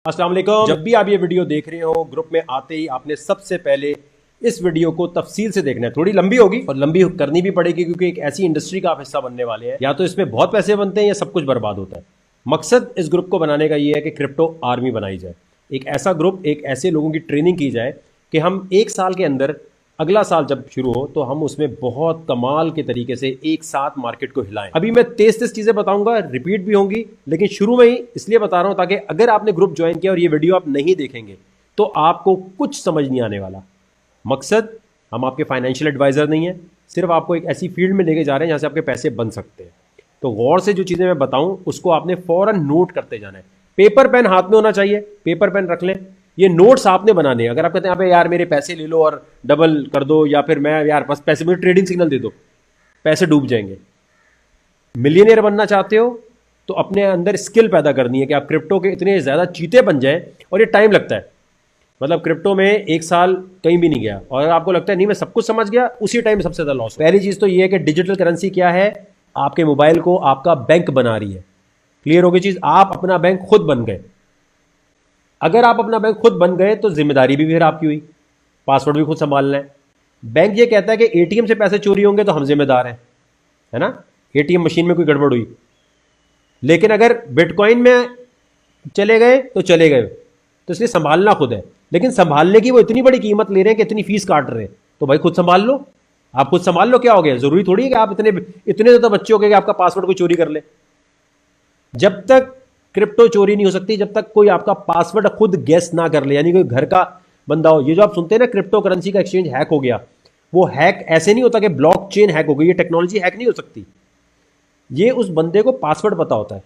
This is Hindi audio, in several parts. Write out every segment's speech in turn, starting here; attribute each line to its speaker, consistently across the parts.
Speaker 1: अस्सलाम वालेकुम। जब भी आप ये वीडियो देख रहे हो, ग्रुप में आते ही आपने सबसे पहले इस वीडियो को तफसील से देखना है। थोड़ी लंबी होगी और लंबी करनी भी पड़ेगी क्योंकि एक ऐसी इंडस्ट्री का आप हिस्सा बनने वाले हैं, या तो इसमें बहुत पैसे बनते हैं या सब कुछ बर्बाद होता है। मकसद इस ग्रुप को बनाने का ये है कि क्रिप्टो आर्मी बनाई जाए। एक ऐसा ग्रुप, एक ऐसे लोगों की ट्रेनिंग की जाए कि हम एक साल के अंदर, अगला साल जब शुरू हो तो हम उसमें बहुत कमाल के तरीके से एक साथ मार्केट को हिलाएं। अभी मैं तेज तेज चीजें बताऊंगा, रिपीट भी होंगी, लेकिन शुरू में ही इसलिए बता रहा हूं ताकि अगर आपने ग्रुप ज्वाइन किया और ये वीडियो आप नहीं देखेंगे तो आपको कुछ समझ नहीं आने वाला। मकसद, हम आपके फाइनेंशियल एडवाइजर नहीं है, सिर्फ आपको एक ऐसी फील्ड में लेके जा रहे हैं जहां से आपके पैसे बन सकते हैं। तो गौर से जो चीजें मैं बताऊं उसको आपने फौरन नोट करते जाना है। पेपर पेन हाथ में होना चाहिए, पेपर पेन रख लें। ये नोट्स आपने बनाने हैं। अगर आप कहते हैं यहाँ पे यार मेरे पैसे ले लो और डबल कर दो, या फिर मैं यार बस पैसे, मुझे ट्रेडिंग सिग्नल दे दो, पैसे डूब जाएंगे। मिलियनेयर बनना चाहते हो तो अपने अंदर स्किल पैदा करनी है कि आप क्रिप्टो के इतने ज़्यादा चीते बन जाएं। और ये टाइम लगता है, मतलब क्रिप्टो में एक साल कहीं भी नहीं गया और अगर आपको लगता है नहीं मैं सब कुछ समझ गया, उसी टाइम सबसे ज़्यादा लॉस। पहली चीज़ तो ये है कि डिजिटल करेंसी क्या है, आपके मोबाइल को आपका बैंक बना रही है। क्लियर हो गई चीज़, आप अपना बैंक खुद बन गए। अगर आप अपना बैंक खुद बन गए तो जिम्मेदारी भी फिर आपकी हुई, पासवर्ड भी खुद संभालना है। बैंक ये कहता है कि एटीएम से पैसे चोरी होंगे तो हम जिम्मेदार हैं, है ना, एटीएम मशीन में कोई गड़बड़ हुई। लेकिन अगर बिटकॉइन में चले गए तो चले गए, तो इसलिए संभालना खुद है। लेकिन संभालने की वो इतनी बड़ी कीमत ले रहे हैं कि इतनी फीस काट रहे हैं, तो भाई खुद संभाल लो। आप खुद संभाल लो, क्या हो गया? जरूरी थोड़ी है कि आप इतने ज़्यादा बच्चे हो गए कि आपका पासवर्ड कोई चोरी कर ले। जब तक क्रिप्टो चोरी नहीं हो सकती जब तक कोई आपका पासवर्ड खुद गेस ना कर ले, यानी कोई घर का बंदा हो। ये जो आप सुनते हैं ना क्रिप्टो करेंसी का एक्सचेंज हैक हो गया, वो हैक ऐसे नहीं होता कि ब्लॉकचेन हैक हो गई। ये टेक्नोलॉजी हैक नहीं हो सकती, ये उस बंदे को पासवर्ड पता होता है।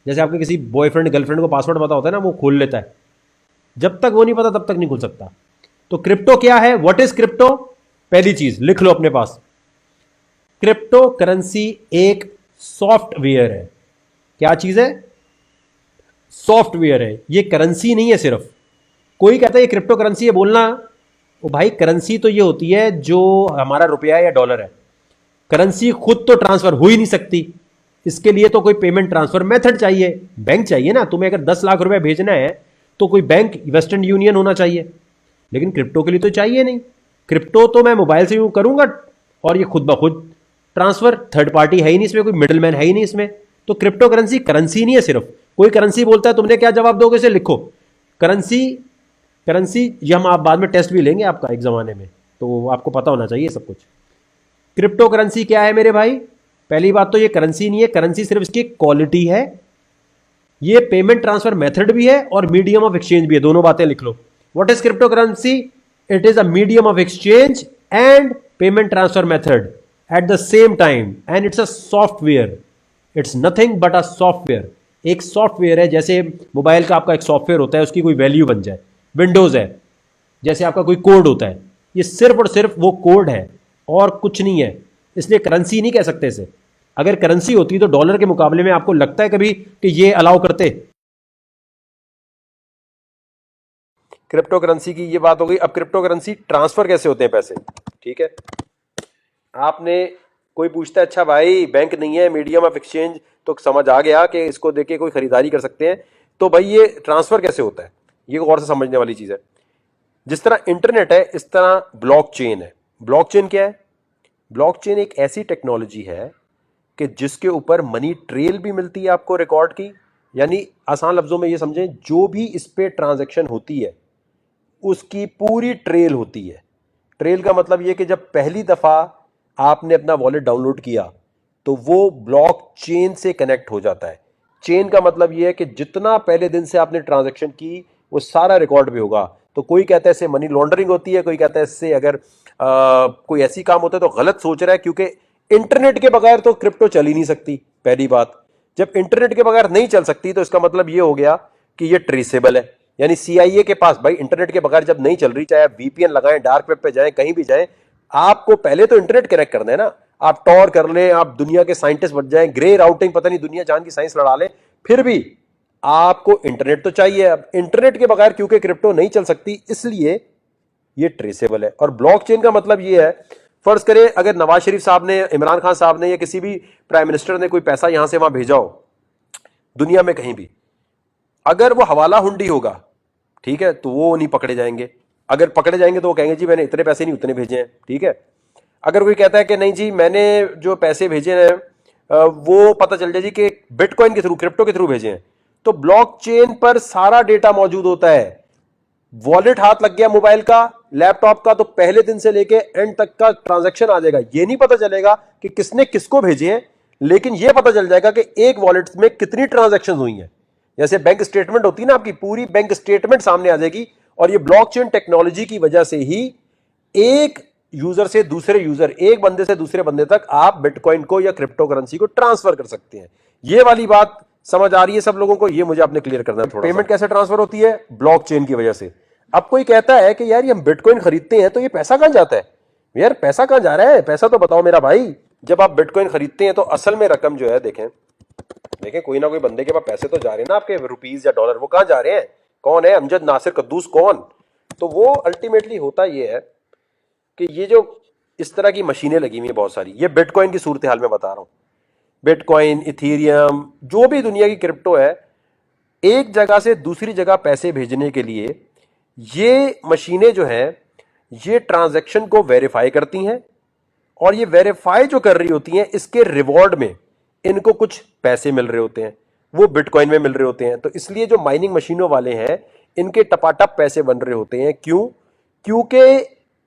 Speaker 1: जैसे आपके किसी बॉयफ्रेंड गर्लफ्रेंड को पासवर्ड पता होता है ना, वो खोल लेता है। जब तक वो नहीं पता तब तक नहीं खुल सकता। तो क्रिप्टो क्या है, व्हाट इज क्रिप्टो? पहली चीज लिख लो अपने पास, क्रिप्टो करेंसी एक सॉफ्टवेयर है। क्या चीज है? सॉफ्टवेयर है, ये करेंसी नहीं है। सिर्फ कोई कहता है ये क्रिप्टो करेंसी है, बोलना ओ भाई, करेंसी तो ये होती है जो हमारा रुपया या डॉलर है। करेंसी खुद तो ट्रांसफर हो ही नहीं सकती, इसके लिए तो कोई पेमेंट ट्रांसफर मेथड चाहिए, बैंक चाहिए ना। तुम्हें अगर 10 लाख रुपए भेजना है तो कोई बैंक, वेस्टर्न यूनियन होना चाहिए, लेकिन क्रिप्टो के लिए तो चाहिए नहीं। क्रिप्टो तो मैं मोबाइल से यूज करूंगा और ये खुद ब खुद ट्रांसफर, थर्ड पार्टी है ही नहीं इसमें, कोई मिडल मैन है ही नहीं इसमें। तो क्रिप्टो करेंसी करेंसी नहीं है सिर्फ। कोई करेंसी बोलता है, तुमने क्या जवाब दोगे? इसे लिखो, करेंसी। करेंसी ये हम आप बाद में टेस्ट भी लेंगे आपका एक जमाने में, तो आपको पता होना चाहिए सब कुछ। क्रिप्टो करेंसी क्या है मेरे भाई? पहली बात तो ये करेंसी नहीं है, करेंसी सिर्फ इसकी क्वालिटी है। ये पेमेंट ट्रांसफर मेथड भी है और मीडियम ऑफ एक्सचेंज भी है। दोनों बातें लिख लो। What is crypto currency? It is a medium of exchange and payment transfer method at the same time, and it's a software. It's nothing but a software. एक सॉफ्टवेयर है, जैसे मोबाइल का आपका एक सॉफ्टवेयर होता है, उसकी कोई वैल्यू बन जाए। विंडोज है, जैसे आपका कोई कोड होता है, ये सिर्फ और सिर्फ वो कोड है और कुछ नहीं है। इसलिए करेंसी नहीं कह सकते इसे। अगर करेंसी होती तो डॉलर के मुकाबले में आपको लगता है कभी कि ये अलाउ करते? क्रिप्टो करेंसी की ये बात हो गई। अब क्रिप्टो करेंसी ट्रांसफर कैसे होते हैं पैसे, ठीक है। आपने, कोई पूछता है अच्छा भाई बैंक नहीं है, मीडियम ऑफ एक्सचेंज, तो समझ आ गया कि इसको देके कोई खरीदारी कर सकते हैं। तो भाई ये ट्रांसफर कैसे होता है, ये गौर से समझने वाली चीज है। जिस तरह इंटरनेट है इस तरह ब्लॉकचेन है। ब्लॉकचेन क्या है? ब्लॉकचेन एक ऐसी टेक्नोलॉजी है कि जिसके ऊपर मनी ट्रेल भी मिलती है आपको रिकॉर्ड की। यानी आसान लफ्जों में ये समझें, जो भी इस पे ट्रांजैक्शन होती है उसकी पूरी ट्रेल होती है। ट्रेल का मतलब ये कि जब पहली दफा आपने अपना वॉलेट डाउनलोड किया तो वो ब्लॉक चेन से कनेक्ट हो जाता है। चेन का मतलब ये है कि जितना पहले दिन से आपने ट्रांजैक्शन की वो सारा रिकॉर्ड भी होगा। तो कोई कहता है इससे मनी लॉन्ड्रिंग होती है, कोई कहता है इससे अगर कोई ऐसी काम होता है तो गलत सोच रहा है, क्योंकि इंटरनेट के बगैर तो क्रिप्टो चल ही नहीं सकती। पहली बात, जब इंटरनेट के बगैर नहीं चल सकती तो इसका मतलब ये हो गया कि ये ट्रेसेबल है। यानी सीआईए के पास भाई इंटरनेट के बगैर जब नहीं चल रही, चाहे आप वीपीएन लगाएं, डार्क वेब पे जाएं, कहीं भी जाएं, आपको पहले तो इंटरनेट कनेक्ट करना है ना। आप टॉर कर लें, आप दुनिया के साइंटिस्ट बन जाएं, ग्रे राउटिंग पता नहीं दुनिया जान की साइंस लड़ा लें, फिर भी आपको इंटरनेट तो चाहिए। अब इंटरनेट के बगैर क्योंकि क्रिप्टो नहीं चल सकती, इसलिए ये ट्रेसेबल है। और ब्लॉकचेन का मतलब ये है, फर्ज करें अगर नवाज शरीफ साहब ने, इमरान खान साहब ने या किसी भी प्राइम मिनिस्टर ने कोई पैसा यहां से वहां भेजा हो दुनिया में कहीं भी, अगर वो हवाला हुंडी होगा, ठीक है, तो वो नहीं पकड़े जाएंगे। अगर पकड़े जाएंगे तो वो कहेंगे जी मैंने इतने पैसे नहीं उतने भेजे हैं, ठीक है। अगर कोई कहता है कि नहीं जी मैंने जो पैसे भेजे हैं वो पता चल जाए जी कि बिटकॉइन के थ्रू, क्रिप्टो के थ्रू भेजे हैं, तो ब्लॉकचेन पर सारा डेटा मौजूद होता है। वॉलेट हाथ लग गया मोबाइल का, लैपटॉप का, तो पहले दिन से लेके एंड तक का ट्रांजैक्शन आ जाएगा। ये नहीं पता चलेगा कि किसने किसको भेजे हैं, लेकिन ये पता चल जाएगा कि एक वॉलेट में कितनी ट्रांजैक्शन हुई हैं। जैसे बैंक स्टेटमेंट होती है ना, आपकी पूरी बैंक स्टेटमेंट सामने आ जाएगी। और ये ब्लॉकचेन टेक्नोलॉजी की वजह से ही एक यूजर से दूसरे यूजर, एक बंदे से दूसरे बंदे तक आप बिटकॉइन को या क्रिप्टो करेंसी को ट्रांसफर कर सकते हैं। ये वाली बात समझ आ रही है सब लोगों को? ये मुझे आपने क्लियर करना है थोड़ा। पेमेंट कैसे ट्रांसफर होती है? ब्लॉकचेन की वजह से। अब कोई कहता है कि यार ये हम बिटकॉइन खरीदते हैं तो ये पैसा कहां जाता है? यार पैसा कहां जा रहा है? पैसा तो बताओ मेरा भाई। जब आप बिटकॉइन खरीदते हैं तो असल में रकम जो है, देखें देखें, कोई ना कोई बंदे के पास पैसे तो जा रहे हैं ना आपके, रुपीज या डॉलर। वो कहां जा रहे हैं? कौन है? अमजद नासिर कद्दूस कौन? तो वो अल्टीमेटली होता ये है कि ये जो इस तरह की मशीनें लगी हुई है बहुत सारी, ये बिटकॉइन की सूरत हाल में बता रहा हूं। बिटकॉइन, इथेरियम, जो भी दुनिया की क्रिप्टो है, एक जगह से दूसरी जगह पैसे भेजने के लिए ये मशीनें जो हैं ये ट्रांजैक्शन को वेरीफाई करती हैं। और ये वेरीफाई जो कर रही होती हैं, इसके रिवॉर्ड में इनको कुछ पैसे मिल रहे होते हैं, वो बिटकॉइन में मिल रहे होते हैं। तो इसलिए जो माइनिंग मशीनों वाले हैं इनके टपाटप पैसे बन रहे होते हैं। क्यों? क्योंकि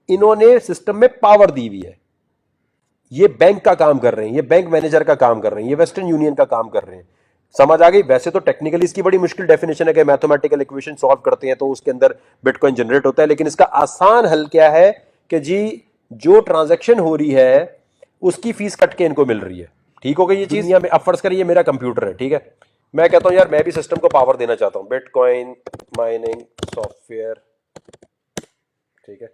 Speaker 1: इन्होंने सिस्टम में पावर दी हुई है। ये बैंक का काम कर रहे हैं, ये बैंक मैनेजर का काम कर रहे हैं, ये वेस्टर्न यूनियन का काम कर रहे हैं। समझ आ गई? वैसे तो टेक्निकली इसकी बड़ी मुश्किल डेफिनेशन है कि मैथमेटिकल इक्वेशन सॉल्व करते हैं तो उसके अंदर बिटकॉइन जनरेट होता है, लेकिन इसका आसान हल क्या है कि जी जो ट्रांजैक्शन हो रही है उसकी फीस कट के इनको मिल रही है। ठीक हो गई ये चीज? अब फर्ज करिए मेरा कंप्यूटर है, ठीक है, मैं कहता हूं यार मैं भी सिस्टम को पावर देना चाहता हूं, बिटकॉइन माइनिंग सॉफ्टवेयर, ठीक है।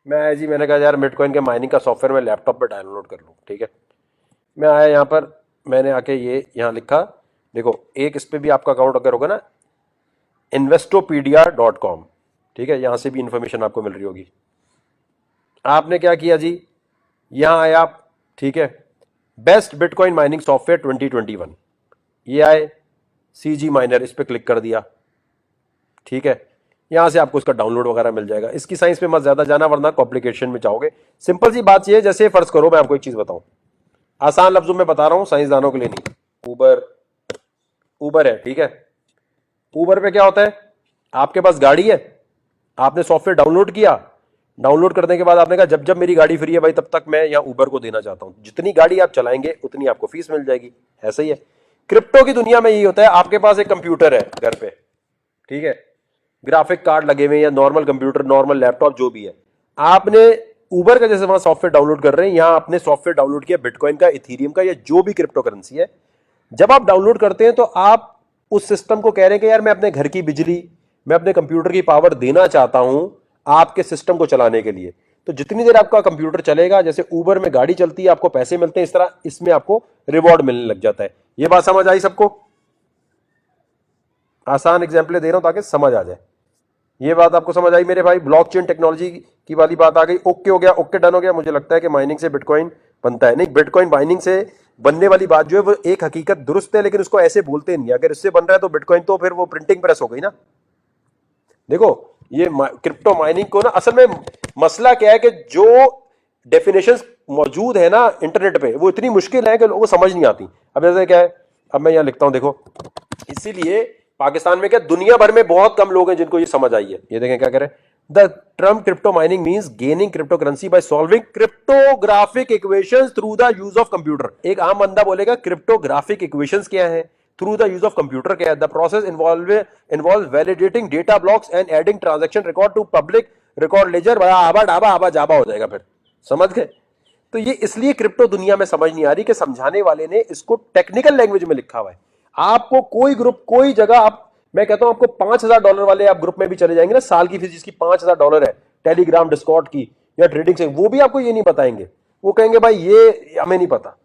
Speaker 1: मैंने कहा यार बिटकॉइन के माइनिंग का सॉफ्टवेयर मैं लैपटॉप पे डाउनलोड कर लूं, ठीक है। मैं आया यहाँ पर, मैंने आके ये यहाँ लिखा, देखो एक इस पे भी आपका अकाउंट अगर होगा ना, investopedia.com, ठीक है, यहां से भी इंफॉर्मेशन आपको मिल रही होगी। आपने क्या किया जी, यहां आए आप, ठीक है, बेस्ट बिटकॉइन माइनिंग सॉफ्टवेयर 2021, ये आए, सीजी माइनर, इस पर क्लिक कर दिया, ठीक है। यहां से आपको इसका डाउनलोड वगैरह मिल जाएगा। इसकी साइंस पे मत ज्यादा जाना वरना कॉम्प्लिकेशन में जाओगे। सिंपल सी बात ये है, जैसे फर्ज करो मैं आपको एक चीज बताऊं, आसान लफ्जों में बता रहा हूं, साइंसदानों के लिए नहीं। उबर है, ठीक है। उबर पे क्या होता है, आपके पास गाड़ी है, आपने सॉफ्टवेयर डाउनलोड किया, डाउनलोड करने के बाद आपने कहा जब जब मेरी गाड़ी फ्री है भाई तब तक मैं यहाँ उबर को देना चाहता हूं, जितनी गाड़ी आप चलाएंगे उतनी आपको फीस मिल जाएगी। ऐसा ही है क्रिप्टो की दुनिया में, यही होता है। आपके पास एक कंप्यूटर है घर पे, ठीक है, ग्राफिक कार्ड लगे हुए या नॉर्मल कंप्यूटर, नॉर्मल लैपटॉप, जो भी है, आपने उबर का जैसे वहां सॉफ्टवेयर डाउनलोड कर रहे हैं, यहां आपने सॉफ्टवेयर डाउनलोड किया बिटकॉइन का, इथेरियम का, या जो भी क्रिप्टो करेंसी है। जब आप डाउनलोड करते हैं तो आप उस सिस्टम को कह रहे हैं कि यार मैं अपने घर की बिजली, मैं अपने कंप्यूटर की पावर देना चाहता हूं आपके सिस्टम को चलाने के लिए। तो जितनी देर आपका कंप्यूटर चलेगा, जैसे उबर में गाड़ी चलती है आपको पैसे मिलते हैं, इस तरह इसमें आपको रिवॉर्ड मिलने लग जाता है। ये बात समझ आई सबको? आसान एग्जाम्पल दे रहा हूं ताकि समझ आ जाए। ये बात आपको समझ आई मेरे भाई? ब्लॉकचेन टेक्नोलॉजी की वाली बात आ गई। ओके हो गया, ओके डन हो गया। मुझे लगता है कि माइनिंग से बिटकॉइन बनता है, नहीं, बिटकॉइन माइनिंग से बनने वाली बात जो है वो एक हकीकत दुरुस्त है, लेकिन उसको ऐसे बोलते नहीं। अगर इससे बन रहा है तो बिटकॉइन तो फिर वो प्रिंटिंग प्रेस हो गई ना। देखो ये क्रिप्टो माइनिंग को ना, असल में मसला क्या है कि जो डेफिनेशंस मौजूद है ना इंटरनेट पे, वो इतनी मुश्किल है कि लोगों को समझ नहीं आती। अब जैसे क्या है, अब मैं यहां लिखता हूं, देखो, इसीलिए पाकिस्तान में क्या दुनिया भर में बहुत कम लोग हैं जिनको ये समझ आई है। ये देखें क्या करें, the term crypto mining means gaining crypto currency by solving cryptographic equations through the use of computer. एक आम बंदा बोलेगा क्रिप्टोग्राफिक इक्वेशंस क्या है, through the use of computer क्या है। The process involve validating data blocks and adding transaction record to public record ledger. आबा डाबा आबा जाबा हो जाएगा फिर, समझ गए? तो ये इसलिए क्रिप्टो दुनिया में समझ नहीं आ रही कि समझाने वाले ने इसको टेक्निकल लैंग्वेज में लिखा हुआ है। आपको कोई ग्रुप, कोई जगह, आप, मैं कहता हूं आपको $5,000 वाले आप ग्रुप में भी चले जाएंगे ना, साल की फीस जिसकी $5,000 है, टेलीग्राम, डिस्कॉर्ड की या ट्रेडिंग से, वो भी आपको ये नहीं बताएंगे। वो कहेंगे भाई ये हमें नहीं पता।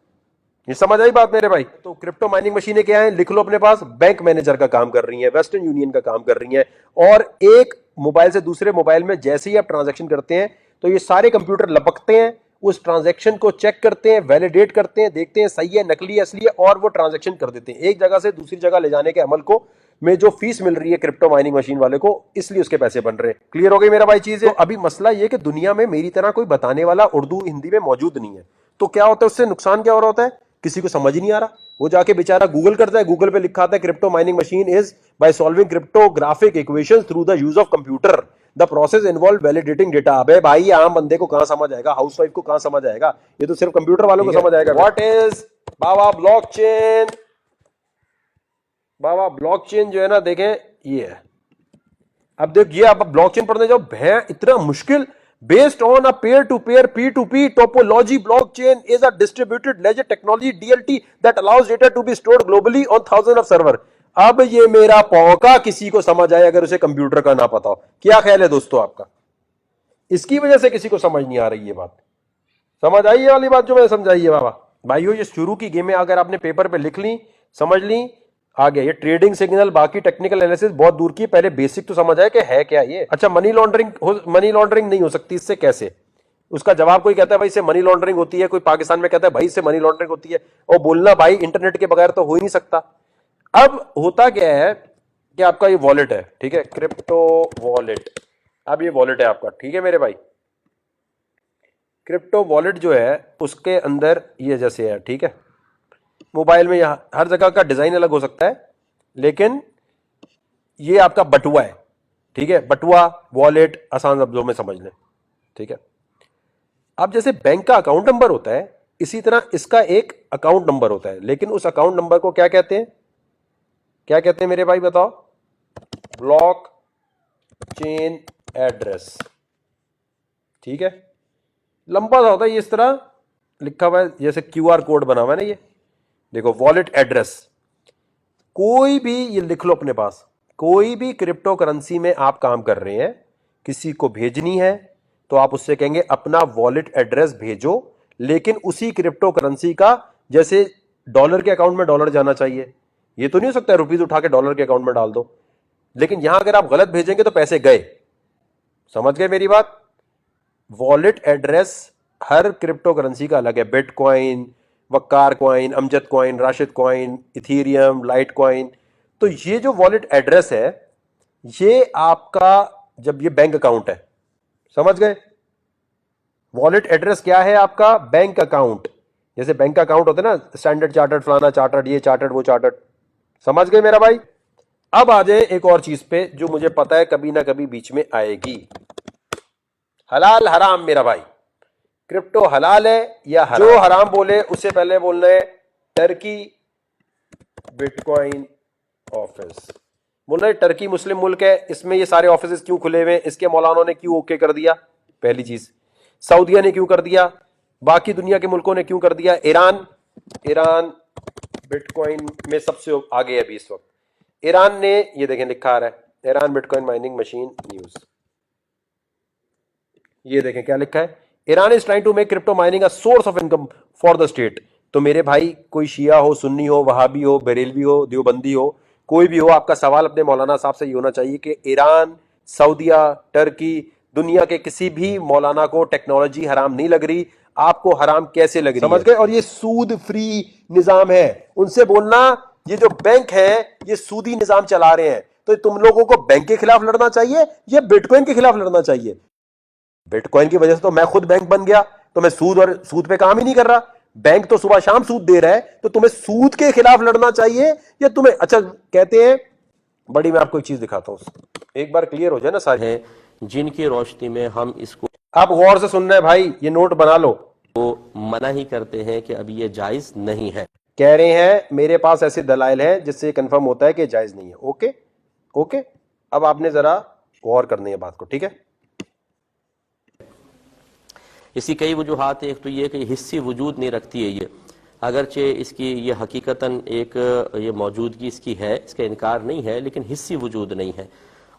Speaker 1: ये समझ आई बात मेरे भाई? तो क्रिप्टो माइनिंग मशीनें क्या है, लिख लो अपने पास, बैंक मैनेजर का काम कर रही है, वेस्टर्न यूनियन का काम कर रही है। और एक मोबाइल से दूसरे मोबाइल में जैसे ही आप ट्रांजैक्शन करते हैं तो ये सारे कंप्यूटर लपकते हैं, उस ट्रांजैक्शन को चेक करते हैं, वैलिडेट करते हैं, देखते हैं सही है, नकली है, असली है, और वो ट्रांजैक्शन कर देते हैं। एक जगह से दूसरी जगह ले जाने के अमल को में जो फीस मिल रही है क्रिप्टो माइनिंग मशीन वाले को, इसलिए उसके पैसे बन रहे हैं। क्लियर हो गई मेरा भाई चीज है? तो अभी मसला ये कि दुनिया में मेरी तरह कोई बताने वाला उर्दू हिंदी में मौजूद नहीं है, तो क्या होता है, उससे नुकसान क्या हो रहा होता है, किसी को समझ ही नहीं आ रहा, वो जाके बेचारा गूगल करता है, गूगल पे लिखा आता है crypto mining machine is by solving cryptographic equations through the use of computer, the process involve validating data. अबे भाई आम बंदे को कहां समझ आएगा, हाउसवाइफ को कहां समझ आएगा, ये तो सिर्फ कंप्यूटर वालों को समझ आएगा। What is Baba blockchain? Baba blockchain जो है ना, देखें ये है। अब देखिए, आप ब्लॉकचेन पढ़ने जाओ, भैं इतना मुश्किल। Based on a peer-to-peer P2P topology, blockchain is a distributed ledger technology DLT that allows data to be stored globally on thousands of server। अब ये मेरा पौका किसी को समझ आए अगर उसे कंप्यूटर का ना पता हो। क्या ख्याल है दोस्तों आपका? इसकी वजह से किसी को समझ नहीं आ रही ये बात। समझ आई ये वाली बात जो मैंने समझाई है बाबा? भाइयों, ये शुरू की गेम है, अगर आपने पेपर पे लिख ली, समझ ली, आ गया। ये ट्रेडिंग सिग्नल, बाकी टेक्निकल एनालिसिस बहुत दूर की, पहले बेसिक तो समझ आए कि है क्या ये। अच्छा, मनी लॉन्ड्रिंग नहीं हो सकती, इससे कैसे? उसका जवाब कोई कहता है भाई इससे मनी लॉन्ड्रिंग होती है, कोई पाकिस्तान में कहता है भाई इससे मनी लॉन्ड्रिंग होती है, और बोलना भाई इंटरनेट के बगैर तो हो ही नहीं सकता। अब होता क्या है कि आपका ये वॉलेट है, ठीक है, क्रिप्टो वॉलेट। अब ये वॉलेट है आपका, ठीक है मेरे भाई। क्रिप्टो वॉलेट जो है उसके अंदर ये जैसे है, ठीक है, मोबाइल में यहां हर जगह का डिजाइन अलग हो सकता है, लेकिन ये आपका बटुआ है, ठीक है, बटुआ वॉलेट आसान शब्दों में समझ लें, ठीक है। अब जैसे बैंक का अकाउंट नंबर होता है, इसी तरह इसका एक अकाउंट नंबर होता है, लेकिन उस अकाउंट नंबर को क्या कहते हैं? क्या कहते हैं मेरे भाई बताओ? ब्लॉक चेन एड्रेस, ठीक है। लंबा सा होता है, ये इस तरह लिखा हुआ है, जैसे क्यूआर कोड बना हुआ है ना, ये देखो वॉलेट एड्रेस। कोई भी, ये लिख लो अपने पास, कोई भी क्रिप्टो करेंसी में आप काम कर रहे हैं, किसी को भेजनी है तो आप उससे कहेंगे अपना वॉलेट एड्रेस भेजो, लेकिन उसी क्रिप्टो करेंसी का, जैसे डॉलर के अकाउंट में डॉलर जाना चाहिए, ये तो नहीं हो सकता रुपीज उठा के डॉलर के अकाउंट में डाल दो। लेकिन यहां अगर आप गलत भेजेंगे तो पैसे गए। समझ गए मेरी बात? वॉलेट एड्रेस हर क्रिप्टो करेंसी का अलग है। Bitcoin, Waqar coin, Amjad coin, Rashid coin, Ethereum, Litecoin. तो ये जो वॉलेट एड्रेस है, ये आपका, जब ये बैंक अकाउंट है, समझ गए? वॉलेट एड्रेस क्या है आपका? Bank account. जैसे बैंक अकाउंट होता है ना, स्टैंडर्ड चार्टर्ड, फलाना चार्टर्ड, ये चार्टर्ड, वो चार्टर्ड। समझ गए मेरा भाई? अब आ जाए एक और चीज पे जो मुझे पता है कभी ना कभी बीच में आएगी। हलाल हराम मेरा भाई, क्रिप्टो हलाल है या हराम? जो हराम बोले उससे पहले बोलना है टर्की बिटकॉइन ऑफिस। बोलना है टर्की मुस्लिम मुल्क है, इसमें ये सारे ऑफिस क्यों खुले हुए हैं, इसके मौलानों ने क्यों ओके कर दिया, पहली चीज। सऊदीया ने क्यों कर दिया, बाकी दुनिया के मुल्कों ने क्यों कर दिया। ईरान बिटकॉइन में सबसे आगे है अभी इस वक्त। ईरान ने, ये देखें लिखा आ रहा है, Iran bitcoin mining machine news, ये देखें क्या लिखा है, Iran is trying to make crypto mining a source of income for the state. तो मेरे भाई, कोई शिया हो, सुन्नी हो, वहाबी हो, बरेलवी हो, देवबंदी हो, कोई भी हो, आपका सवाल अपने मौलाना साहब से ये होना चाहिए कि ईरान, सऊदीया, टर्की, दुनिया के किसी भी मौलाना को टेक्नोलॉजी हराम नहीं लग रही, आपको हराम कैसे लग रही? समझ गए? और ये सूद फ्री निजाम है। उनसे बोलना ये जो बैंक है ये सूदी निजाम चला रहे हैं, तो तुम लोगों को बैंक के खिलाफ लड़ना चाहिए या बिटकॉइन के खिलाफ लड़ना चाहिए? बिटकॉइन की वजह से तो मैं खुद बैंक बन गया, तो मैं सूद पे काम ही नहीं कर रहा। बैंक तो सुबह शाम सूद दे रहा है, तो तुम्हें सूद के खिलाफ लड़ना चाहिए या तुम्हें, अच्छा कहते हैं बड़ी, मैं आपको एक चीज दिखाता हूं, एक बार क्लियर हो जाए ना सारे हैं,
Speaker 2: जिनकी रोशनी में हम इसको,
Speaker 1: आप गौर से सुन रहे हैं भाई, ये नोट बना लो,
Speaker 2: तो मना ही करते हैं कि अभी ये जायज नहीं है।
Speaker 1: कह रहे हैं मेरे पास ऐसे दलाइल हैं जिससे कंफर्म होता है कि जायज नहीं है। ओके ओके, अब आपने जरा गौर करनी है बात को, ठीक है।
Speaker 2: इसकी कई वजूहात, एक तो ये कि हिस्सी वजूद नहीं रखती है ये, अगरचे इसकी ये हकीकतन एक ये मौजूदगी इसकी है, इसका इनकार नहीं है, लेकिन हिस्सी वजूद नहीं है।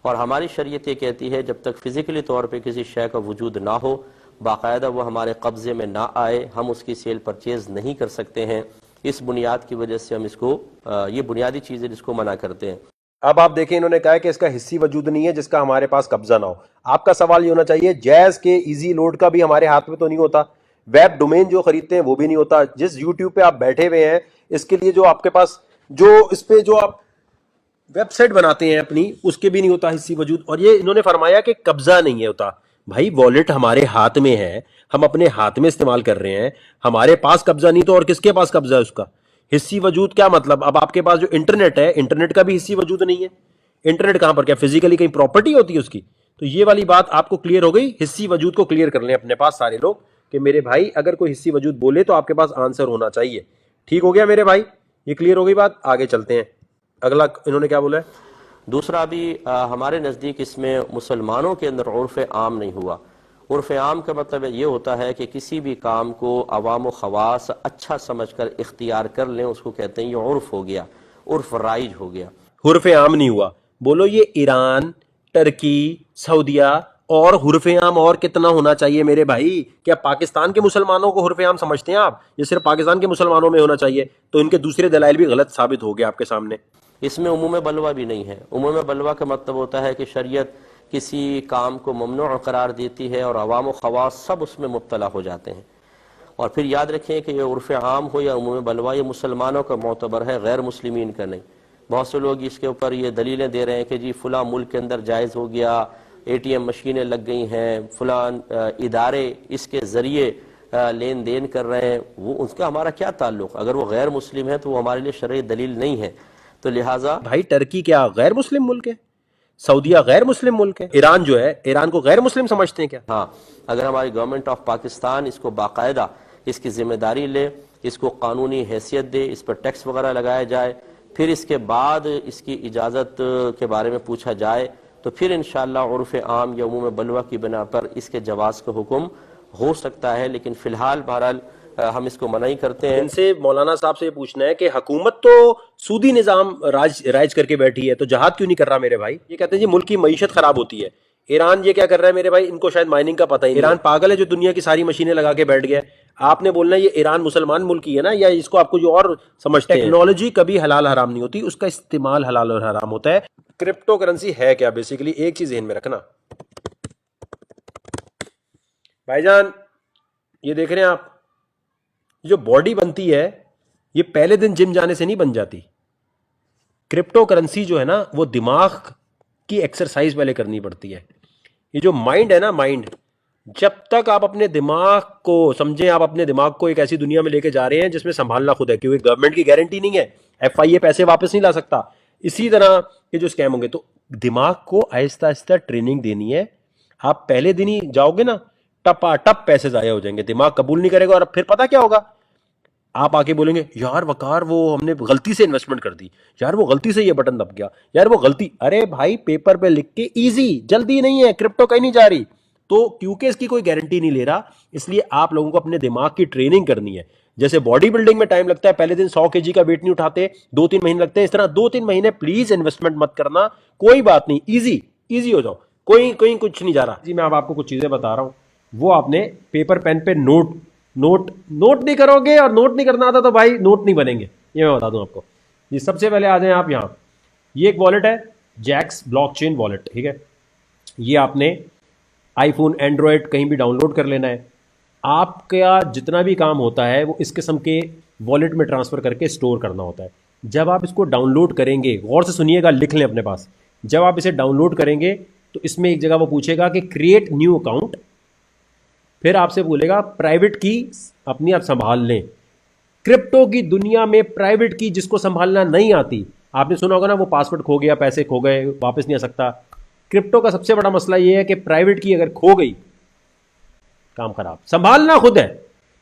Speaker 2: और हमारी शरीयत ये कहती है जब तक फिजिकली तौर पे किसी शय का वजूद ना हो, बाकायदा वो हमारे कब्जे में ना आए, हम उसकी सेल परचेज नहीं कर सकते हैं। इस बुनियाद की वजह से हम इसको, ये बुनियादी चीज़ है जिसको मना करते हैं।
Speaker 1: अब आप देखें, इन्होंने कहा है कि इसका हिस्सी वजूद नहीं है जिसका हमारे पास कब्जा ना हो। आपका सवाल ये होना चाहिए, जैज के इजी लोड का भी हमारे हाथ में तो नहीं होता, वेब डोमेन जो खरीदते हैं वो भी नहीं होता, जिस यूट्यूब पे आप बैठे हुए हैं इसके लिए जो आपके पास, जो इस पे जो आप वेबसाइट बनाते हैं अपनी, उसके भी नहीं होता हिस्सी वजूद। और ये इन्होंने फरमाया कि कब्जा नहीं है होता। भाई वॉलेट हमारे हाथ में है, हम अपने हाथ में इस्तेमाल कर रहे हैं, हमारे पास कब्जा नहीं तो और किसके पास कब्जा है उसका? हिस्सी वजूद क्या मतलब? अब आपके पास जो इंटरनेट है, इंटरनेट का भी हिस्सी वजूद नहीं है। इंटरनेट कहां पर, क्या फिजिकली कहीं प्रॉपर्टी होती है उसकी? तो ये वाली बात आपको क्लियर हो गई। हिस्सी वजूद को क्लियर कर लें अपने पास सारे लोग कि मेरे भाई अगर कोई हिस्सी वजूद बोले तो आपके पास आंसर होना चाहिए। ठीक हो गया मेरे भाई, ये क्लियर हो गई बात। आगे चलते हैं, अगला इन्होंने क्या बोला है।
Speaker 2: दूसरा भी हमारे नज़दीक इसमें मुसलमानों के अंदर उर्फ़ आम नहीं हुआ। उर्फ़ आम का मतलब ये होता है कि किसी भी काम को अवाम व ख़वास अच्छा समझकर इख्तियार कर लें, उसको कहते हैं ये उर्फ़ हो गया, उर्फ़ राइज हो गया।
Speaker 1: हुर्फ आम नहीं हुआ। बोलो ये ईरान, टर्की, सऊदिया और हुर्फ आम और कितना होना चाहिए मेरे भाई? क्या पाकिस्तान के मुसलमानों को हुर्फ आम समझते हैं आप? ये सिर्फ पाकिस्तान के मुसलमानों में होना चाहिए, तो इनके दूसरे दलाइल भी गलत साबित हो गए आपके सामने।
Speaker 2: इसमें उमूम बलवा भी नहीं है। उमूम बलवा का मतलब होता है कि शरीयत किसी काम को ममनू करार देती है और अवाम व ख़वास सब उसमें मुब्तला हो जाते हैं। और फिर याद रखें कि यह उर्फ़ आम हो या उमूम बलवा, ये मुसलमानों का मोतबर है, गैर मुस्लिमीन का नहीं। बहुत से लोग इसके ऊपर ये दलीलें दे रहे हैं कि जी फ़लाँ मुल्क के अंदर जायज़ हो गया, ATM मशीनें लग गई हैं, फ़लाँ इदारे इसके ज़रिए लेन देन कर रहे हैं। वो उसका हमारा क्या ताल्लुक़? अगर वो गैर मुस्लिम है तो वो हमारे लिए शरई दलील नहीं है। तो लिहाजा
Speaker 1: भाई टर्की क्या गैर मुस्लिम मुल्क है? सऊदिया गैर मुस्लिम मुल्क है? ईरान जो है, ईरान को गैर मुस्लिम समझते हैं क्या?
Speaker 2: हाँ, अगर हमारी गवर्नमेंट ऑफ पाकिस्तान इसको बाकायदा इसकी जिम्मेदारी ले, इसको कानूनी हैसियत दे, इस पर टैक्स वगैरह लगाया जाए, फिर इसके बाद इसकी इजाज़त के बारे में पूछा जाए, तो फिर इंशाअल्लाह उर्फ़ आम या उमूम बलवा की बिना पर इसके जवाज़ का हुक्म हो सकता है। लेकिन फ़िलहाल बहरहाल हम इसको मना ही करते हैं।
Speaker 1: इनसे मौलाना साहब से पूछना है कि हुकूमत तो सूदी निजाम राज करके बैठी है, तो जहाद क्यों नहीं कर रहा मेरे भाई? ये कहते हैं जी मुल्क की मईशत खराब होती है। ईरान ये क्या कर रहा है मेरे भाई? इनको शायद माइनिंग का पता ही नहीं। ईरान पागल है जो दुनिया की सारी मशीनें लगा के बैठ गया। आपने बोलना ये ईरान मुसलमान मुल्क ही है ना, या इसको आपको जो और समझते हैं। टेक्नोलॉजी कभी हलाल हराम नहीं होती, उसका इस्तेमाल हलाल और हराम होता है। क्रिप्टो करेंसी है क्या? बेसिकली एक चीज ध्यान में रखना भाईजान, ये देख रहे हैं आप, जो बॉडी बनती है ये पहले दिन जिम जाने से नहीं बन जाती। क्रिप्टो करेंसी जो है ना, वो दिमाग की एक्सरसाइज पहले करनी पड़ती है। ये जो माइंड है ना, माइंड, जब तक आप अपने दिमाग को समझें, आप अपने दिमाग को एक ऐसी दुनिया में लेके जा रहे हैं जिसमें संभालना खुद है, क्योंकि गवर्नमेंट की गारंटी नहीं है, FIA पैसे वापस नहीं ला सकता। इसी तरह ये जो स्कैम होंगे, तो दिमाग को आहिस्ता आहिस्ता ट्रेनिंग देनी है। आप पहले दिन ही जाओगे ना, टपाटप पैसे जाया हो जाएंगे, दिमाग कबूल नहीं करेगा। और फिर पता क्या होगा, आप आके बोलेंगे यार वकार वो हमने गलती से इन्वेस्टमेंट कर दी, यार वो गलती से ये बटन दब गया, यार वो गलती। अरे भाई पेपर पे लिख के इजी, जल्दी नहीं है, क्रिप्टो कहीं नहीं जा रही। तो क्योंकि इसकी कोई गारंटी नहीं ले रहा, इसलिए आप लोगों को अपने दिमाग की ट्रेनिंग करनी है। जैसे बॉडी बिल्डिंग में टाइम लगता है, पहले दिन 100 kg का वेट नहीं उठाते, 2-3 महीने लगते हैं, इस तरह 2-3 महीने प्लीज इन्वेस्टमेंट मत करना। कोई बात नहीं, इजी इजी हो जाओ, कोई कोई कुछ नहीं जा रहा जी। मैं अब आपको कुछ चीजें बता रहा हूं, वो आपने पेपर पेन पे नोट नहीं करोगे, और नोट नहीं करना आता तो भाई नोट नहीं बनेंगे, ये मैं बता दूं आपको। ये सबसे पहले आ जाए आप यहाँ, ये एक वॉलेट है, जैक्स ब्लॉकचेन वॉलेट, ठीक है। ये आपने आईफोन, एंड्रॉयड कहीं भी डाउनलोड कर लेना है। आपका जितना भी काम होता है वो इस किस्म के वॉलेट में ट्रांसफर करके स्टोर करना होता है। जब आप इसको डाउनलोड करेंगे, गौर से सुनिएगा, लिख लें अपने पास, जब आप इसे डाउनलोड करेंगे तो इसमें एक जगह वो पूछेगा कि क्रिएट न्यू अकाउंट, फिर आपसे बोलेगा प्राइवेट की अपनी आप संभाल लें। क्रिप्टो की दुनिया में प्राइवेट की जिसको संभालना नहीं आती, आपने सुना होगा ना, वो पासवर्ड खो गया, पैसे खो गए, वापस नहीं आ सकता। क्रिप्टो का सबसे बड़ा मसला ये है कि प्राइवेट की अगर खो गई, काम खराब, संभालना खुद है।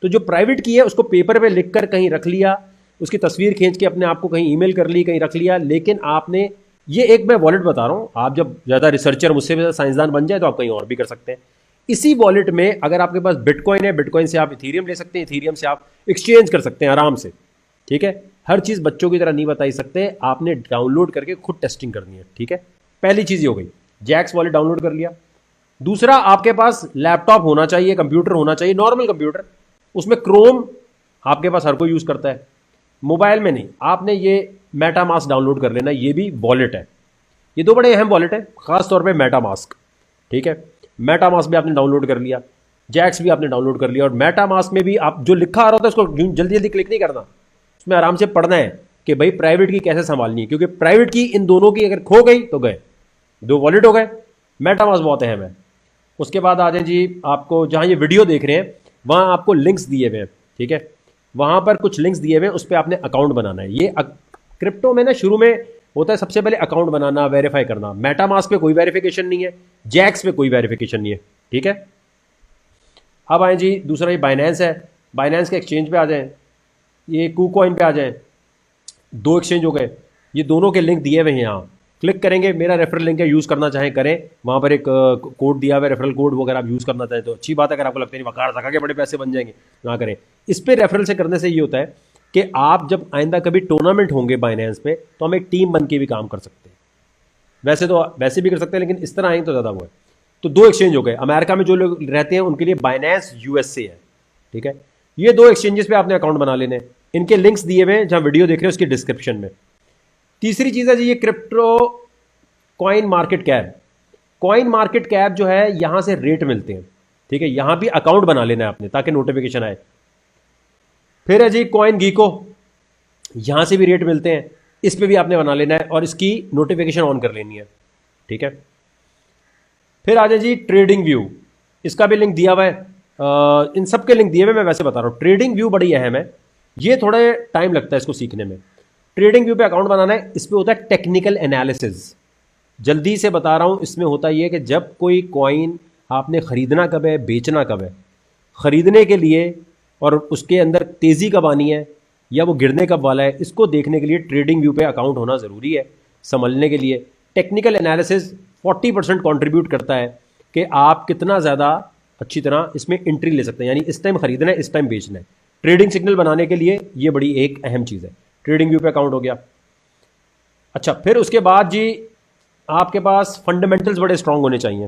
Speaker 1: तो जो प्राइवेट की है उसको पेपर पे लिखकर कहीं रख लिया, उसकी तस्वीर खींच के अपने आप को कहीं ईमेल कर ली, कहीं रख लिया। लेकिन आपने ये एक मैं वॉलेट बता रहा हूं, आप जब ज्यादा रिसर्चर, मुझसे भी साइंसदान बन जाए तो आप कहीं और भी कर सकते हैं। इसी वॉलेट में अगर आपके पास बिटकॉइन है, बिटकॉइन से आप इथीरियम ले सकते हैं, इथीरियम से आप एक्सचेंज कर सकते हैं आराम से, ठीक है। हर चीज बच्चों की तरह नहीं बताई सकते, आपने डाउनलोड करके खुद टेस्टिंग करनी है, ठीक है। पहली चीज ये हो गई, जैक्स वॉलेट डाउनलोड कर लिया। दूसरा, आपके पास लैपटॉप होना चाहिए, कंप्यूटर होना चाहिए, नॉर्मल कंप्यूटर, उसमें क्रोम आपके पास हर कोई यूज करता है, मोबाइल में नहीं। आपने ये मेटामास्क डाउनलोड कर लेना, ये भी वॉलेट है। ये दो बड़े अहम वॉलेट है, खास तौर पे मेटामास्क, ठीक है। मेटामास्क भी आपने डाउनलोड कर लिया, जैक्स भी आपने डाउनलोड कर लिया। और मेटामास्क में भी आप जो लिखा आ रहा होता है उसको जल्दी जल्दी क्लिक नहीं करना, उसमें आराम से पढ़ना है। कि भाई प्राइवेट की कैसे संभालनी है, क्योंकि प्राइवेट की इन दोनों की अगर खो गई तो गए, दो वॉलेट हो गए। मेटामास्क बहुत अहम है। उसके बाद आ जाए जी, आपको जहां ये वीडियो देख रहे हैं वहां आपको लिंक्स दिए हुए हैं, ठीक है, वहां पर कुछ लिंक्स दिए हुए हैं, उस पर आपने अकाउंट बनाना है। ये क्रिप्टो में ना शुरू में होता है सबसे पहले अकाउंट बनाना, वेरीफाई करना। मेटामास्क पे कोई वेरिफिकेशन नहीं है, जैक्स पे कोई वेरिफिकेशन नहीं है, ठीक है। अब आए जी दूसरा, ये बाइनेंस है, बाइनेंस के एक्सचेंज पे आ जाएं, ये कूकॉइन पे आ जाएं, दो एक्सचेंज हो गए, ये दोनों के लिंक दिए हुए हैं। यहाँ क्लिक करेंगे, मेरा रेफरल लिंक है, यूज़ करना चाहें करें, वहाँ पर एक कोड दिया हुआ है रेफरल कोड, वो अगर आप यूज़ करना चाहें तो अच्छी बात है। अगर आपको लगता है वकार रखा के बड़े पैसे बन जाएंगे, ना करें। इस पर रेफरल से करने से ये होता है कि आप जब आइंदा कभी टूर्नामेंट होंगे बाइनेंस पे, तो हम एक टीम बन के भी काम कर सकते हैं। वैसे तो वैसे भी कर सकते हैं, लेकिन इस तरह आएंगे तो ज़्यादा वो है। तो दो एक्सचेंज हो गए। अमेरिका में जो लोग रहते हैं उनके लिए बाइनेंस यूएसए है, ठीक है। ये दो एक्सचेंजेस पे आपने अकाउंट बना लेने, इनके लिंक्स दिए हुए हैं जहां वीडियो देख रहे हैं उसकी डिस्क्रिप्शन में। तीसरी चीज़ है जी, ये crypto coin market cap. Coin market cap जो है, यहां से रेट मिलते हैं, ठीक है, यहां भी अकाउंट बना लेना है आपने ताकि नोटिफिकेशन आए। फिर है जी कॉइन गीको, यहां से भी रेट मिलते हैं, इस पे भी आपने बना लेना है और इसकी नोटिफिकेशन ऑन कर लेनी है, ठीक है। फिर आ जाए जी ट्रेडिंग व्यू, इसका भी लिंक दिया हुआ है, इन सब के लिंक दिए हुए, मैं वैसे बता रहा हूं। ट्रेडिंग व्यू बड़ी अहम है, ये थोड़े टाइम लगता है इसको सीखने में। ट्रेडिंग व्यू पे अकाउंट बनाना है, इस पे होता है टेक्निकल एनालिसिस। जल्दी से बता रहा हूं, इसमें होता यह है कि जब कोई कॉइन आपने खरीदना कब है, बेचना कब है, खरीदने के लिए और उसके अंदर तेजी कब आनी है या वो गिरने कब वाला है, इसको देखने के लिए ट्रेडिंग व्यू पे अकाउंट होना ज़रूरी है समझने के लिए। टेक्निकल एनालिसिस 40% कंट्रीब्यूट करता है कि आप कितना ज़्यादा अच्छी तरह इसमें एंट्री ले सकते हैं, यानी इस टाइम खरीदना है, इस टाइम बेचना है। ट्रेडिंग सिग्नल बनाने के लिए ये बड़ी एक अहम चीज़ है। ट्रेडिंग व्यू पे अकाउंट हो गया। अच्छा, फिर उसके बाद जी आपके पास फंडामेंटल्स बड़े स्ट्रांग होने चाहिए।